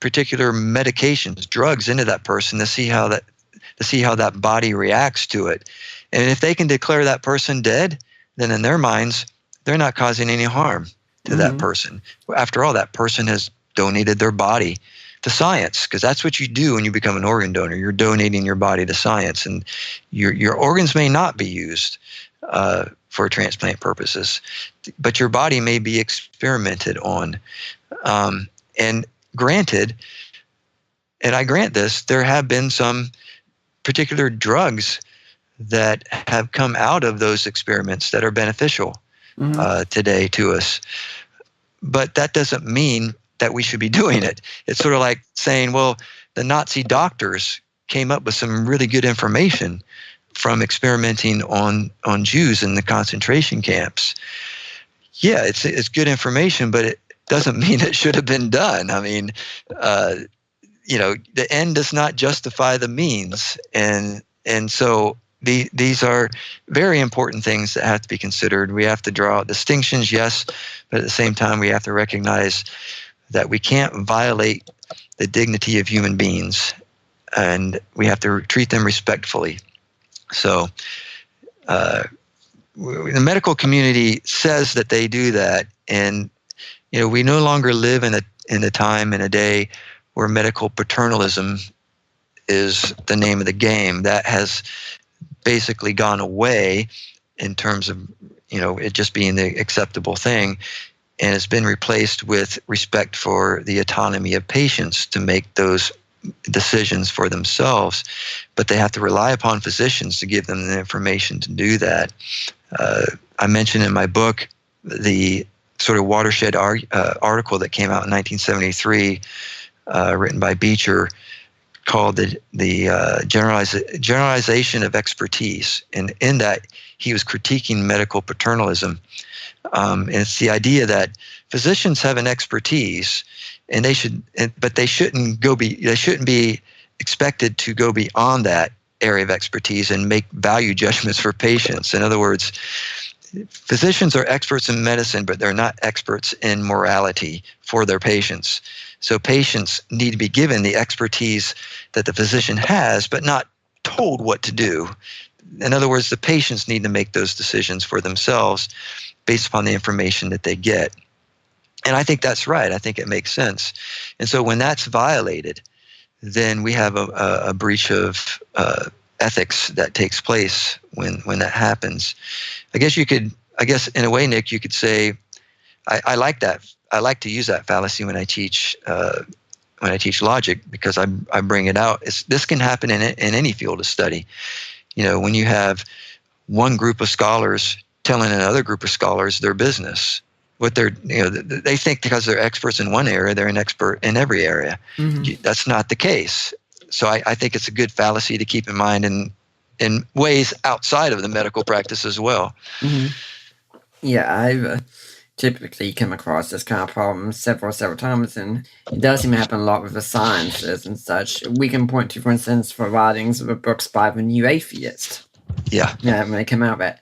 Speaker 3: particular medications, drugs into that person to see how that body reacts to it. And if they can declare that person dead, then in their minds, they're not causing any harm to that person. After all, that person has donated their body to science, because that's what you do when you become an organ donor. You're donating your body to science, and your organs may not be used for transplant purposes, but your body may be experimented on. And granted, and I grant this, there have been some particular drugs that have come out of those experiments that are beneficial today to us. But that doesn't mean that we should be doing it. It's sort of like saying, well, the Nazi doctors came up with some really good information from experimenting on Jews in the concentration camps. Yeah, it's good information, but it doesn't mean it should have been done. I mean, the end does not justify the means, and so these are very important things that have to be considered. We have to draw out distinctions, yes, but at the same time we have to recognize that we can't violate the dignity of human beings, and we have to treat them respectfully. So the medical community says that they do that, and we no longer live in a time, in a day, where medical paternalism is the name of the game. That has basically gone away in terms of it just being the acceptable thing, and it's been replaced with respect for the autonomy of patients to make those decisions for themselves, but they have to rely upon physicians to give them the information to do that. I mentioned in my book the sort of watershed article that came out in 1973, written by Beecher, called the generalization of expertise. And in that, he was critiquing medical paternalism. And it's the idea that physicians have an expertise, and they shouldn't be expected to go beyond that area of expertise and make value judgments for patients. In other words, physicians are experts in medicine, but they're not experts in morality for their patients. So patients need to be given the expertise that the physician has, but not told what to do. In other words, the patients need to make those decisions for themselves based upon the information that they get. And I think that's right. I think it makes sense. And so when that's violated, then we have a breach of ethics that takes place when that happens. I guess in a way, Nick, you could say, I like that. I like to use that fallacy when I teach logic, because I bring it out. This can happen in any field of study. When you have one group of scholars telling another group of scholars their business, they think because they're experts in one area, they're an expert in every area. Mm-hmm. That's not the case. So I think it's a good fallacy to keep in mind in ways outside of the medical practice as well.
Speaker 2: Mm-hmm. Yeah, I've typically come across this kind of problem several times, and it does seem to happen a lot with the sciences and such. We can point to, for instance, the writings of the books by the New Atheist.
Speaker 3: Yeah,
Speaker 2: when they come out with it.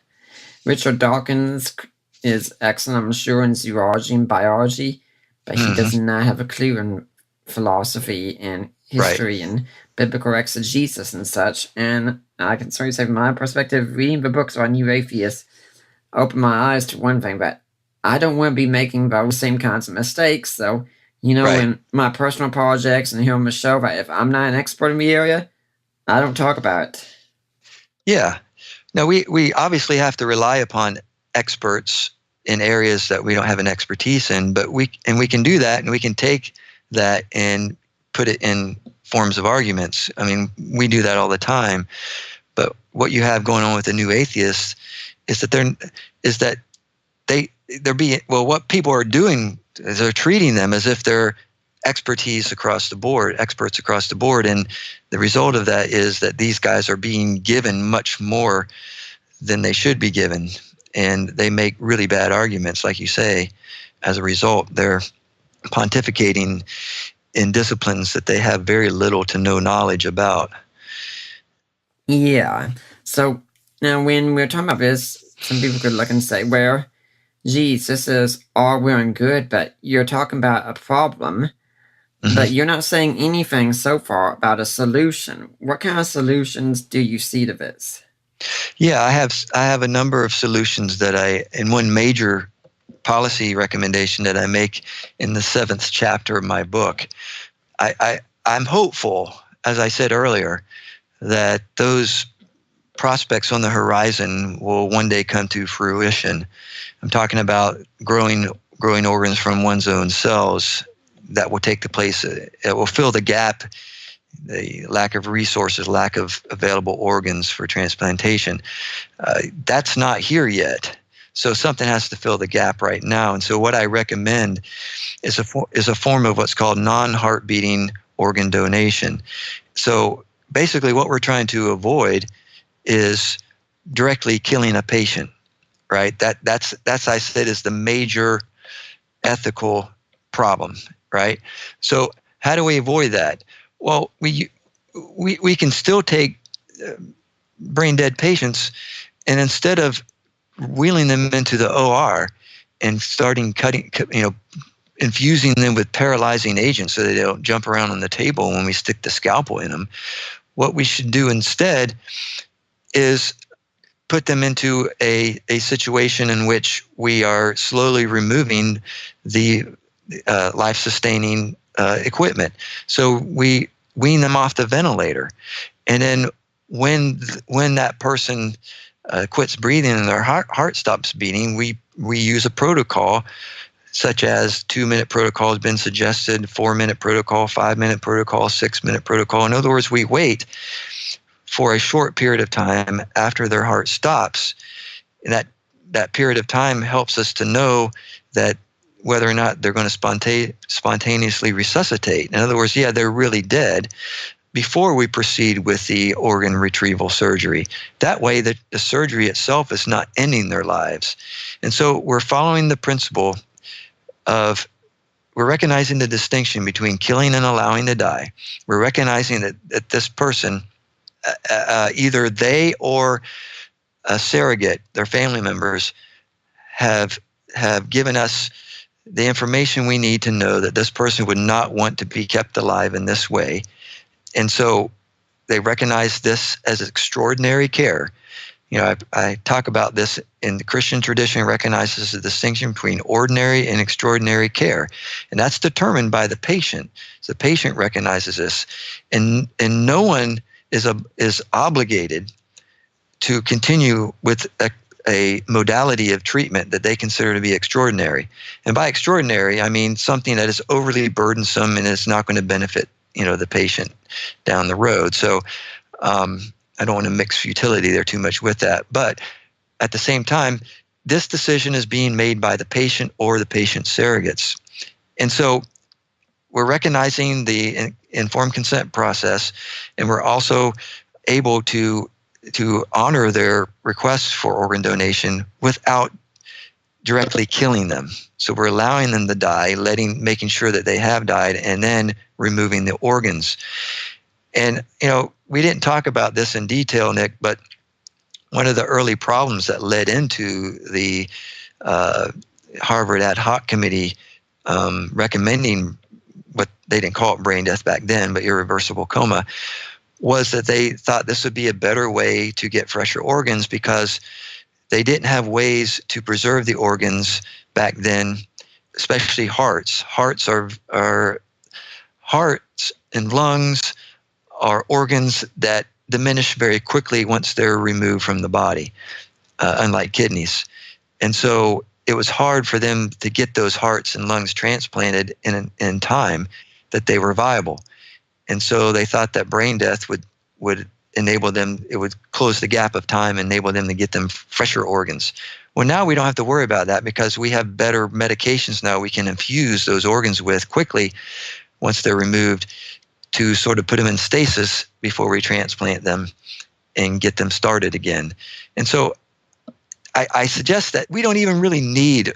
Speaker 2: Richard Dawkins is excellent, I'm sure, in zoology and biology, but he does not have a clue in philosophy and history and biblical exegesis and such. And I can certainly say from my perspective, reading the books on New Atheists opened my eyes to one thing, but I don't want to be making those same kinds of mistakes. So, in my personal projects and here on the show, that if I'm not an expert in the area, I don't talk about it.
Speaker 3: Yeah. Now, we obviously have to rely upon experts in areas that we don't have an expertise in, but we can do that, and we can take that and put it in forms of arguments. I mean, we do that all the time. But what you have going on with the New Atheists is that what people are doing is they're treating them as if they're experts across the board, and the result of that is that these guys are being given much more than they should be given, and they make really bad arguments, like you say. As a result, they're pontificating in disciplines that they have very little to no knowledge about.
Speaker 2: Yeah. So now when we're talking about this, some people could look and say, well, geez, this is all well and good, but you're talking about a problem, but you're not saying anything so far about a solution. What kind of solutions do you see to this?
Speaker 3: Yeah, I have a number of solutions in one major policy recommendation that I make in the 7th chapter of my book. I'm hopeful, as I said earlier, that those prospects on the horizon will one day come to fruition. I'm talking about growing organs from one's own cells that will take the place, it will fill the gap, the lack of resources, lack of available organs for transplantation. That's not here yet. So something has to fill the gap right now. And so what I recommend is a form of what's called non-heart-beating organ donation. So basically what we're trying to avoid is directly killing a patient, right? That's I said, is the major ethical problem, right? So how do we avoid that? Well, we can still take brain dead patients, and instead of wheeling them into the OR and starting infusing them with paralyzing agents so they don't jump around on the table when we stick the scalpel in them, what we should do instead is put them into a situation in which we are slowly removing the life-sustaining equipment. So we wean them off the ventilator. And then when that person quits breathing and their heart stops beating, we use a protocol such as 2-minute protocol has been suggested, 4-minute protocol, 5-minute protocol, 6-minute protocol. In other words, we wait for a short period of time after their heart stops. And that period of time helps us to know that whether or not they're going to spontaneously resuscitate. In other words, yeah, they're really dead before we proceed with the organ retrieval surgery. That way, the surgery itself is not ending their lives. And so we're following the principle of, we're recognizing the distinction between killing and allowing to die. We're recognizing that this person, either they or a surrogate, their family members, have given us the information we need to know that this person would not want to be kept alive in this way. And so they recognize this as extraordinary care. I talk about this in the Christian tradition, recognizes the distinction between ordinary and extraordinary care. And that's determined by the patient. So the patient recognizes this. And no one is obligated to continue with a modality of treatment that they consider to be extraordinary. And by extraordinary, I mean something that is overly burdensome and is not going to benefit the patient down the road. So I don't want to mix futility there too much with that. But at the same time, this decision is being made by the patient or the patient's surrogates. And so we're recognizing the informed consent process, and we're also able to honor their requests for organ donation without directly killing them. So we're allowing them to die, making sure that they have died, and then removing the organs. And, we didn't talk about this in detail, Nick, but one of the early problems that led into the Harvard ad hoc committee recommending what they didn't call it brain death back then, but irreversible coma, was that they thought this would be a better way to get fresher organs because they didn't have ways to preserve the organs back then, especially hearts. Hearts and lungs are organs that diminish very quickly once they're removed from the body, unlike kidneys. And so it was hard for them to get those hearts and lungs transplanted in time that they were viable. And so they thought that brain death would enable them, it would close the gap of time and enable them to get them fresher organs. Well, now we don't have to worry about that because we have better medications now we can infuse those organs with quickly once they're removed to sort of put them in stasis before we transplant them and get them started again. And so I suggest that we don't even really need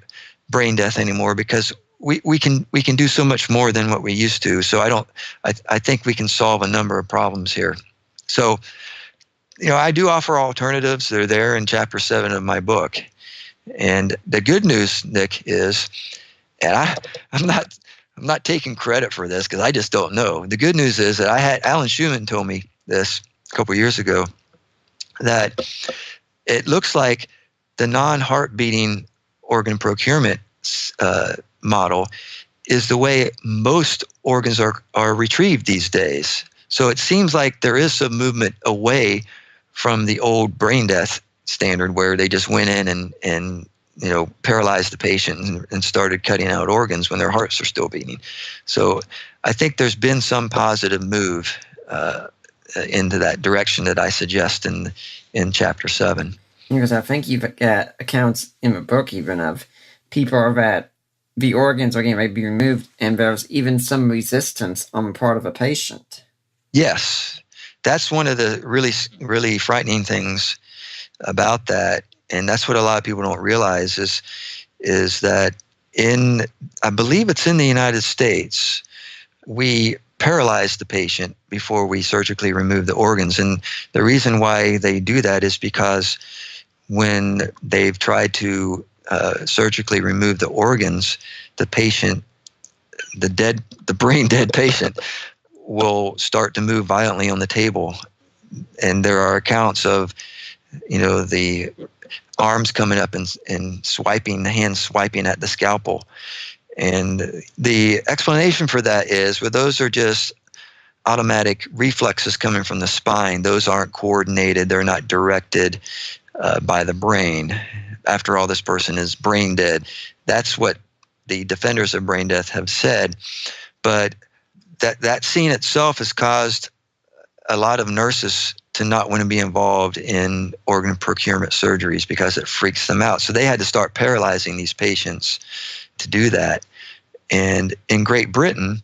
Speaker 3: brain death anymore because we can do so much more than what we used to. So I think we can solve a number of problems here. So, I do offer alternatives. They're there in chapter 7 of my book. And the good news, Nick, is, and I'm not taking credit for this because I just don't know. The good news is that Alan Schumann told me this a couple of years ago, that it looks like the non-heart beating organ procurement model is the way most organs are retrieved these days. So it seems like there is some movement away from the old brain death standard where they just went in and paralyzed the patient and started cutting out organs when their hearts are still beating. So I think there's been some positive move into that direction that I suggest in chapter 7.
Speaker 2: Because I think you've got accounts in the book even of people that the organs are getting ready to be removed and there's even some resistance on the part of a patient.
Speaker 3: Yes, that's one of the really, really frightening things about that. And that's what a lot of people don't realize is that I believe it's in the United States, we paralyze the patient before we surgically remove the organs. And the reason why they do that is because when they've tried to surgically remove the organs, the patient, the brain dead patient, will start to move violently on the table. And there are accounts of, the arms coming up and swiping, the hands swiping at the scalpel. And the explanation for that is, well, those are just automatic reflexes coming from the spine. Those aren't coordinated. They're not directed by the brain. After all, this person is brain dead. That's what the defenders of brain death have said. But that scene itself has caused a lot of nurses to not want to be involved in organ procurement surgeries because it freaks them out. So they had to start paralyzing these patients to do that. And in Great Britain,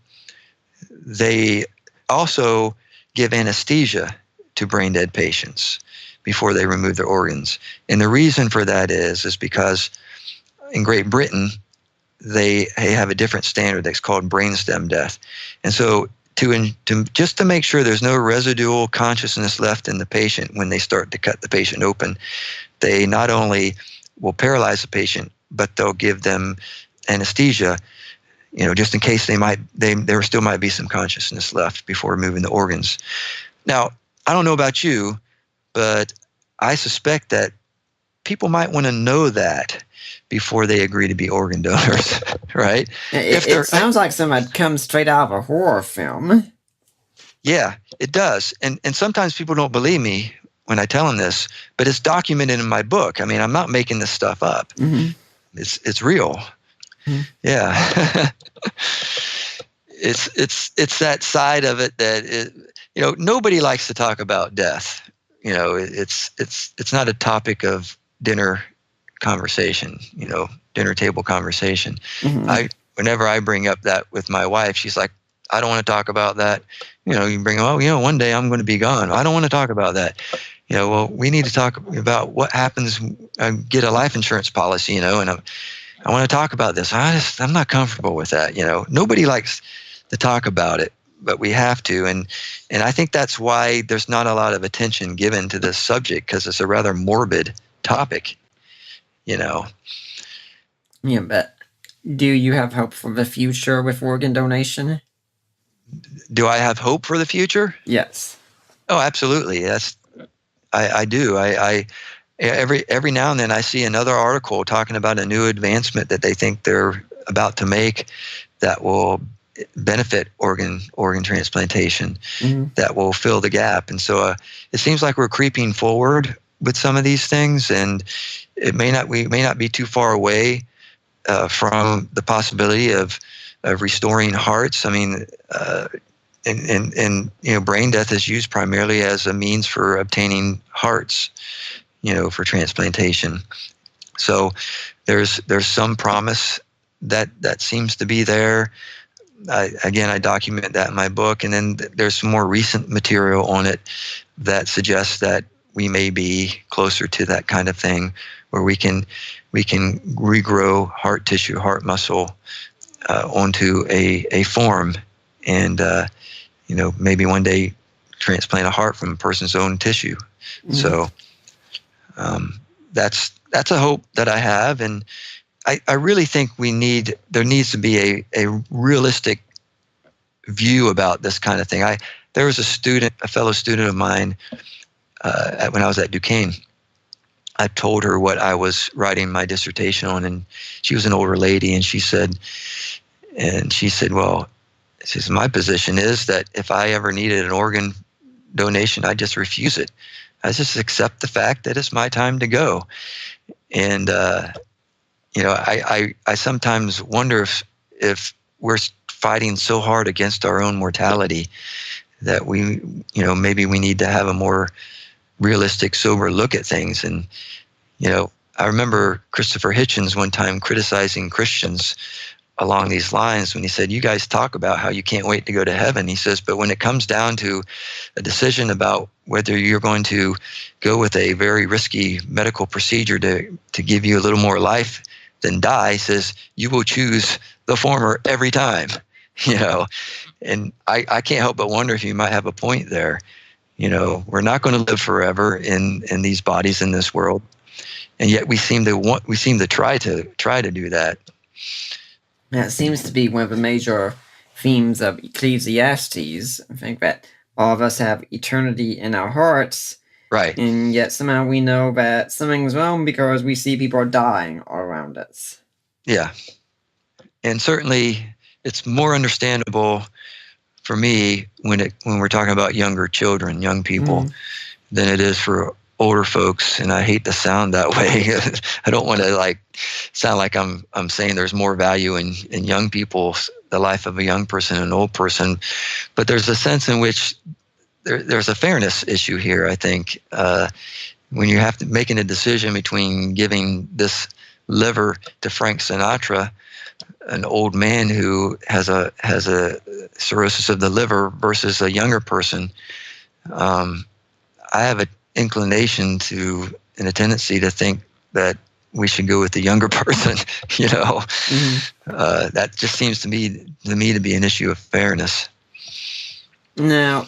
Speaker 3: they also give anesthesia to brain dead patients before they remove their organs. And the reason for that is because in Great Britain, they have a different standard that's called brainstem death. And so just to make sure there's no residual consciousness left in the patient when they start to cut the patient open, they not only will paralyze the patient, but they'll give them anesthesia, just in case there still might be some consciousness left before removing the organs. Now, I don't know about you, but I suspect that people might want to know that before they agree to be organ donors, right?
Speaker 2: It sounds like something that comes straight out of a horror film.
Speaker 3: Yeah, it does. And sometimes people don't believe me when I tell them this, but it's documented in my book. I mean, I'm not making this stuff up.
Speaker 2: Mm-hmm.
Speaker 3: It's real. Mm-hmm. Yeah. It's that side of it that nobody likes to talk about death. It's not a topic of dinner conversation, dinner table conversation. Mm-hmm. Whenever I bring up that with my wife, she's like, I don't want to talk about that. You bring, one day I'm going to be gone. I don't want to talk about that. Well, we need to talk about what happens. I get a life insurance policy, and I want to talk about this. I'm not comfortable with that. Nobody likes to talk about it, but we have to. And I think that's why there's not a lot of attention given to this subject, because it's a rather morbid topic, Yeah,
Speaker 2: but do you have hope for the future with organ donation?
Speaker 3: Do I have hope for the future?
Speaker 2: Yes.
Speaker 3: Oh, absolutely. I do. Every now and then I see another article talking about a new advancement that they think they're about to make that will benefit organ transplantation, mm-hmm. that will fill the gap. And so it seems like we're creeping forward with some of these things, and we may not be too far away from the possibility of restoring hearts. I mean, and brain death is used primarily as a means for obtaining hearts, for transplantation. So there's some promise that seems to be there. I document that in my book, and then there's some more recent material on it that suggests that we may be closer to that kind of thing, where we can regrow heart tissue, heart muscle onto a form, and maybe one day transplant a heart from a person's own tissue. Mm-hmm. So that's a hope that I have, and I really think there needs to be a realistic view about this kind of thing. There was a fellow student of mine when I was at Duquesne. I told her what I was writing my dissertation on, and she was an older lady, and she said, well, my position is that if I ever needed an organ donation, I just refuse it. I just accept the fact that it's my time to go. And I sometimes wonder if we're fighting so hard against our own mortality that maybe we need to have a more realistic, sober look at things. And I remember Christopher Hitchens one time criticizing Christians along these lines when he said, you guys talk about how you can't wait to go to heaven. He says, but when it comes down to a decision about whether you're going to go with a very risky medical procedure to give you a little more life than die, he says, you will choose the former every time. you know. And I can't help but wonder if you might have a point there. We're not going to live forever in these bodies in this world, and yet we seem to try to do that.
Speaker 2: That seems to be one of the major themes of Ecclesiastes. I think that all of us have eternity in our hearts,
Speaker 3: Right.
Speaker 2: and yet somehow we know that something's wrong because we see people dying all around us.
Speaker 3: Yeah. And certainly it's more understandable for me when we're talking about younger children, young people, than it is for older folks. And I hate to sound that way. I don't want to sound like I'm saying there's more value in young people, the life of a young person and an old person. But there's a sense in which there's a fairness issue here, I think. When you have to making a decision between giving this liver to Frank Sinatra, an old man who has a cirrhosis of the liver, versus a younger person, I have an inclination and a tendency to think that we should go with the younger person. That just seems to me to be an issue of fairness.
Speaker 2: Now,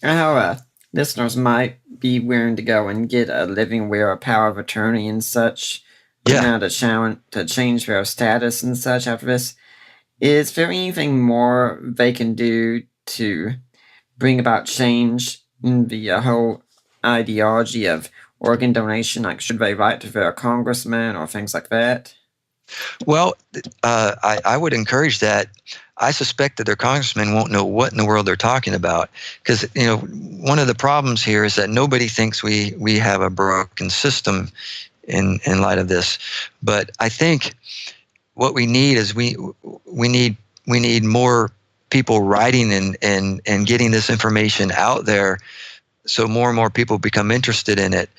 Speaker 2: our listeners might be willing to go and get a living will or power of attorney and such.
Speaker 3: Yeah.
Speaker 2: To change their status and such after this. Is there anything more they can do to bring about change in the whole ideology of organ donation? Like, should they write to their congressman or things like that?
Speaker 3: Well, I would encourage that. I suspect that their congressmen won't know what in the world they're talking about, because one of the problems here is that nobody thinks we have a broken system in light of this. But I think what we need is we need more people writing and getting this information out there, so more and more people become interested in it.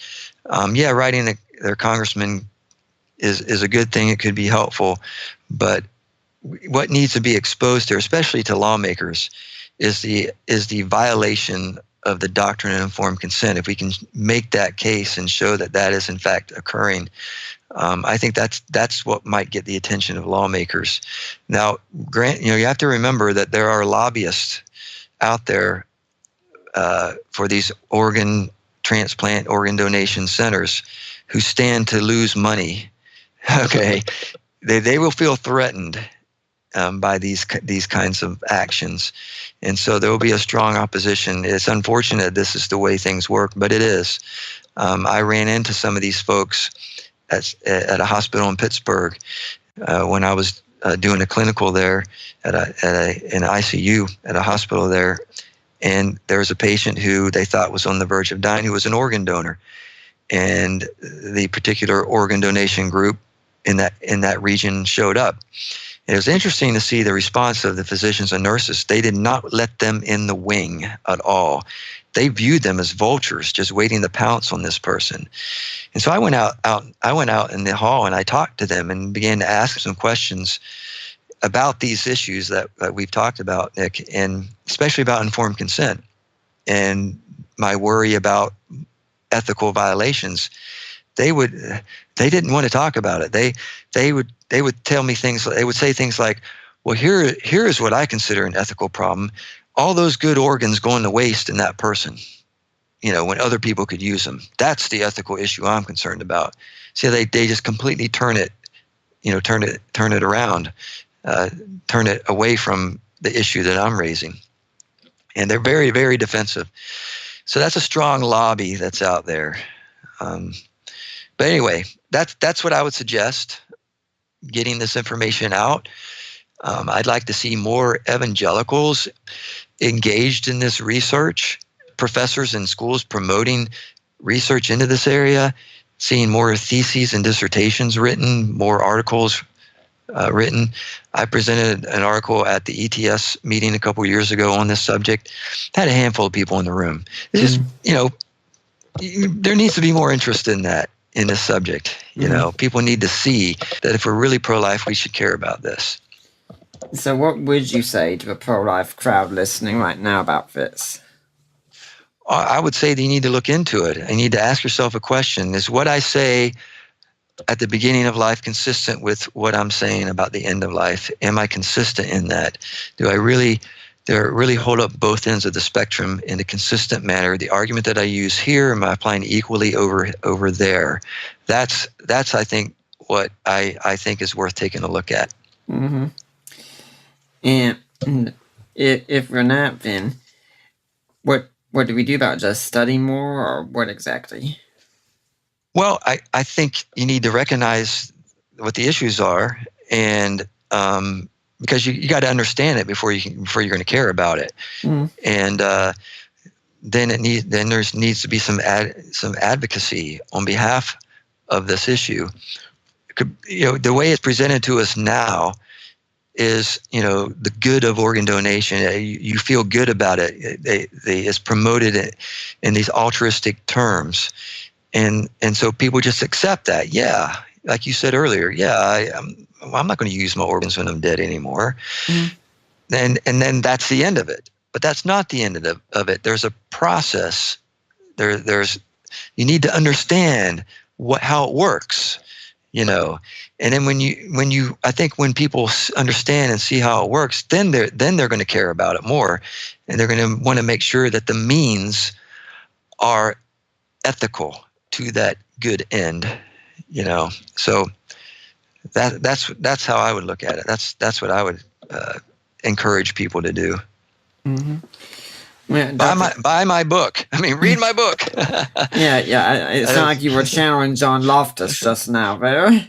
Speaker 3: Writing their congressman is a good thing. It could be helpful, but what needs to be exposed here, especially to lawmakers, is the violation of the doctrine of informed consent. If we can make that case and show that is in fact occurring, I think that's what might get the attention of lawmakers. Now, you have to remember that there are lobbyists out there for these organ transplant, organ donation centers who stand to lose money. Okay, they will feel threatened by these kinds of actions, and so there will be a strong opposition. It's unfortunate this is the way things work, but it is. I ran into some of these folks at a hospital in Pittsburgh when I was doing a clinical there at an ICU at a hospital there, and there was a patient who they thought was on the verge of dying, who was an organ donor, and the particular organ donation group in that region showed up. It was interesting to see the response of the physicians and nurses. They did not let them in the wing at all. They viewed them as vultures, just waiting to pounce on this person. And so I went out in the hall and I talked to them and began to ask some questions about these issues that we've talked about, Nick, and especially about informed consent and my worry about ethical violations. They didn't want to talk about it. They would tell me things. They would say things like, "Well, here is what I consider an ethical problem. All those good organs going to waste in that person, when other people could use them. That's the ethical issue I'm concerned about." See, they just completely turn it around, turn it away from the issue that I'm raising, and they're very, very defensive. So that's a strong lobby that's out there. But anyway, that's what I would suggest, getting this information out. I'd like to see more evangelicals engaged in this research, professors in schools promoting research into this area, seeing more theses and dissertations written, more articles written. I presented an article at the ETS meeting a couple years ago on this subject. Had a handful of people in the room. It's just, there needs to be more interest in this subject. People need to see that if we're really pro-life, we should care about this.
Speaker 2: So what would you say to a pro-life crowd listening right now about this?
Speaker 3: I would say that you need to look into it. You need to ask yourself a question. Is what I say at the beginning of life consistent with what I'm saying about the end of life? Am I consistent in that? Do I really hold up both ends of the spectrum in a consistent manner? The argument that I use here, am I applying equally over there? That's I think what I think is worth taking a look at.
Speaker 2: Mm-hmm. And if we're not, then what do we do about it? Just study more, or what exactly?
Speaker 3: Well, I think you need to recognize what the issues are, and because you got to understand it before you're going to care about it, and then there needs to be some advocacy on behalf of this issue. The way it's presented to us now is, the good of organ donation. You feel good about it. It's promoted in these altruistic terms. And so people just accept that. Yeah, like you said earlier. Yeah, I'm not going to use my organs when I'm dead anymore. And then that's the end of it. But that's not the end of it. There's a process. You need to understand how it works. And then I think when people understand and see how it works, then they're going to care about it more, and they're going to want to make sure that the means are ethical to that good end. So that's how I would look at it. That's what I would encourage people to do.
Speaker 2: Mm-hmm. Yeah,
Speaker 3: buy my book. I mean, read my book.
Speaker 2: Yeah. It sounded like you were channeling John Loftus just now, there.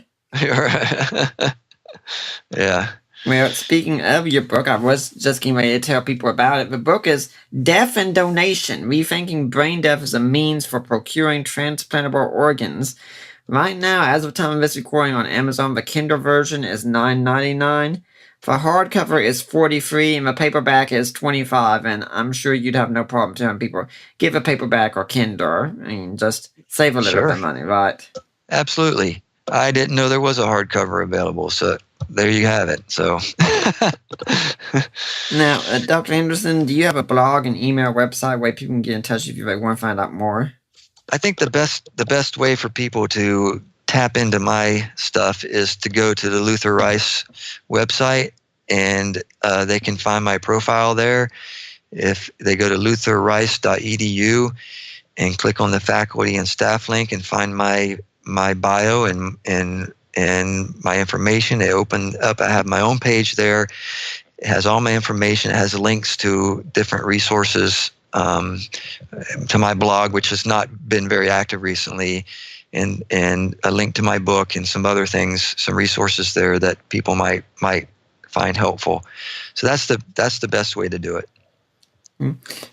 Speaker 3: Yeah.
Speaker 2: Well, speaking of your book, I was just getting ready to tell people about it. The book is Death and Donation, Rethinking Brain Death as a Means for Procuring Transplantable Organs. Right now, as of time of this recording on Amazon, the Kindle version is $9.99. The hardcover is $43, and the paperback is $25, and I'm sure you'd have no problem telling people, give a paperback or Kindle. I mean, just save a little bit of money, right?
Speaker 3: Absolutely. I didn't know there was a hardcover available, so there you have it. So,
Speaker 2: Now, Dr. Henderson, do you have a blog and email website where people can get in touch if they want to find out more?
Speaker 3: I think the best way for people to tap into my stuff is to go to the Luther Rice website, and they can find my profile there. If they go to lutherrice.edu and click on the faculty and staff link and find my bio and my information, they open up. I have my own page there. It has all my information. It has links to different resources, to my blog, which has not been very active recently, and a link to my book and some other things, some resources there that people might find helpful. So that's the best way to do it.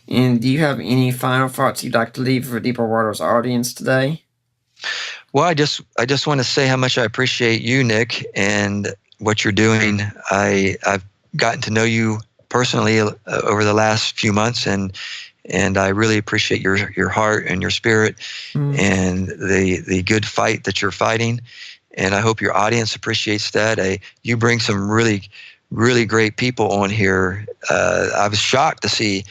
Speaker 2: And do you have any final thoughts you'd like to leave for Deeper Waters audience today?
Speaker 3: Well, I just want to say how much I appreciate you, Nick, and what you're doing. I've gotten to know you personally over the last few months, and I really appreciate your heart and your spirit and the good fight that you're fighting. And I hope your audience appreciates that. You bring some really, really great people on here. I was shocked to see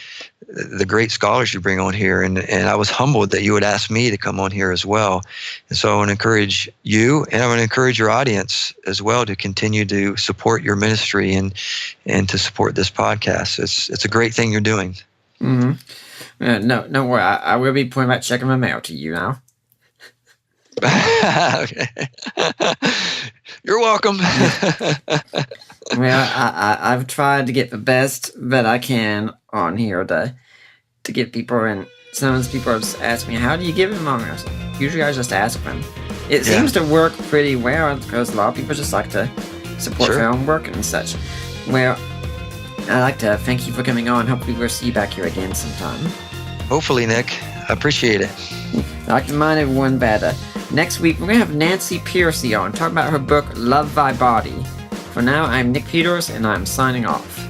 Speaker 3: the great scholars you bring on here, and I was humbled that you would ask me to come on here as well. And so I want to encourage you, and I want to encourage your audience as well to continue to support your ministry and to support this podcast. It's a great thing you're doing.
Speaker 2: Mm-hmm. No worry. I will be putting that check in my mail to you now.
Speaker 3: Okay. You're welcome.
Speaker 2: Well, I've tried to get the best that I can on here to get people, and sometimes people just ask me, how do you give them on this? Usually I just ask them. It seems to work pretty well because a lot of people just like to support their own work and such. Well, I'd like to thank you for coming on. Hopefully we'll see you back here again sometime.
Speaker 3: Hopefully, Nick. I appreciate it.
Speaker 2: I'd like to remind everyone that next week we're going to have Nancy Piercy on, talking about her book, Love Thy Body. For now, I'm Nick Peters, and I'm signing off.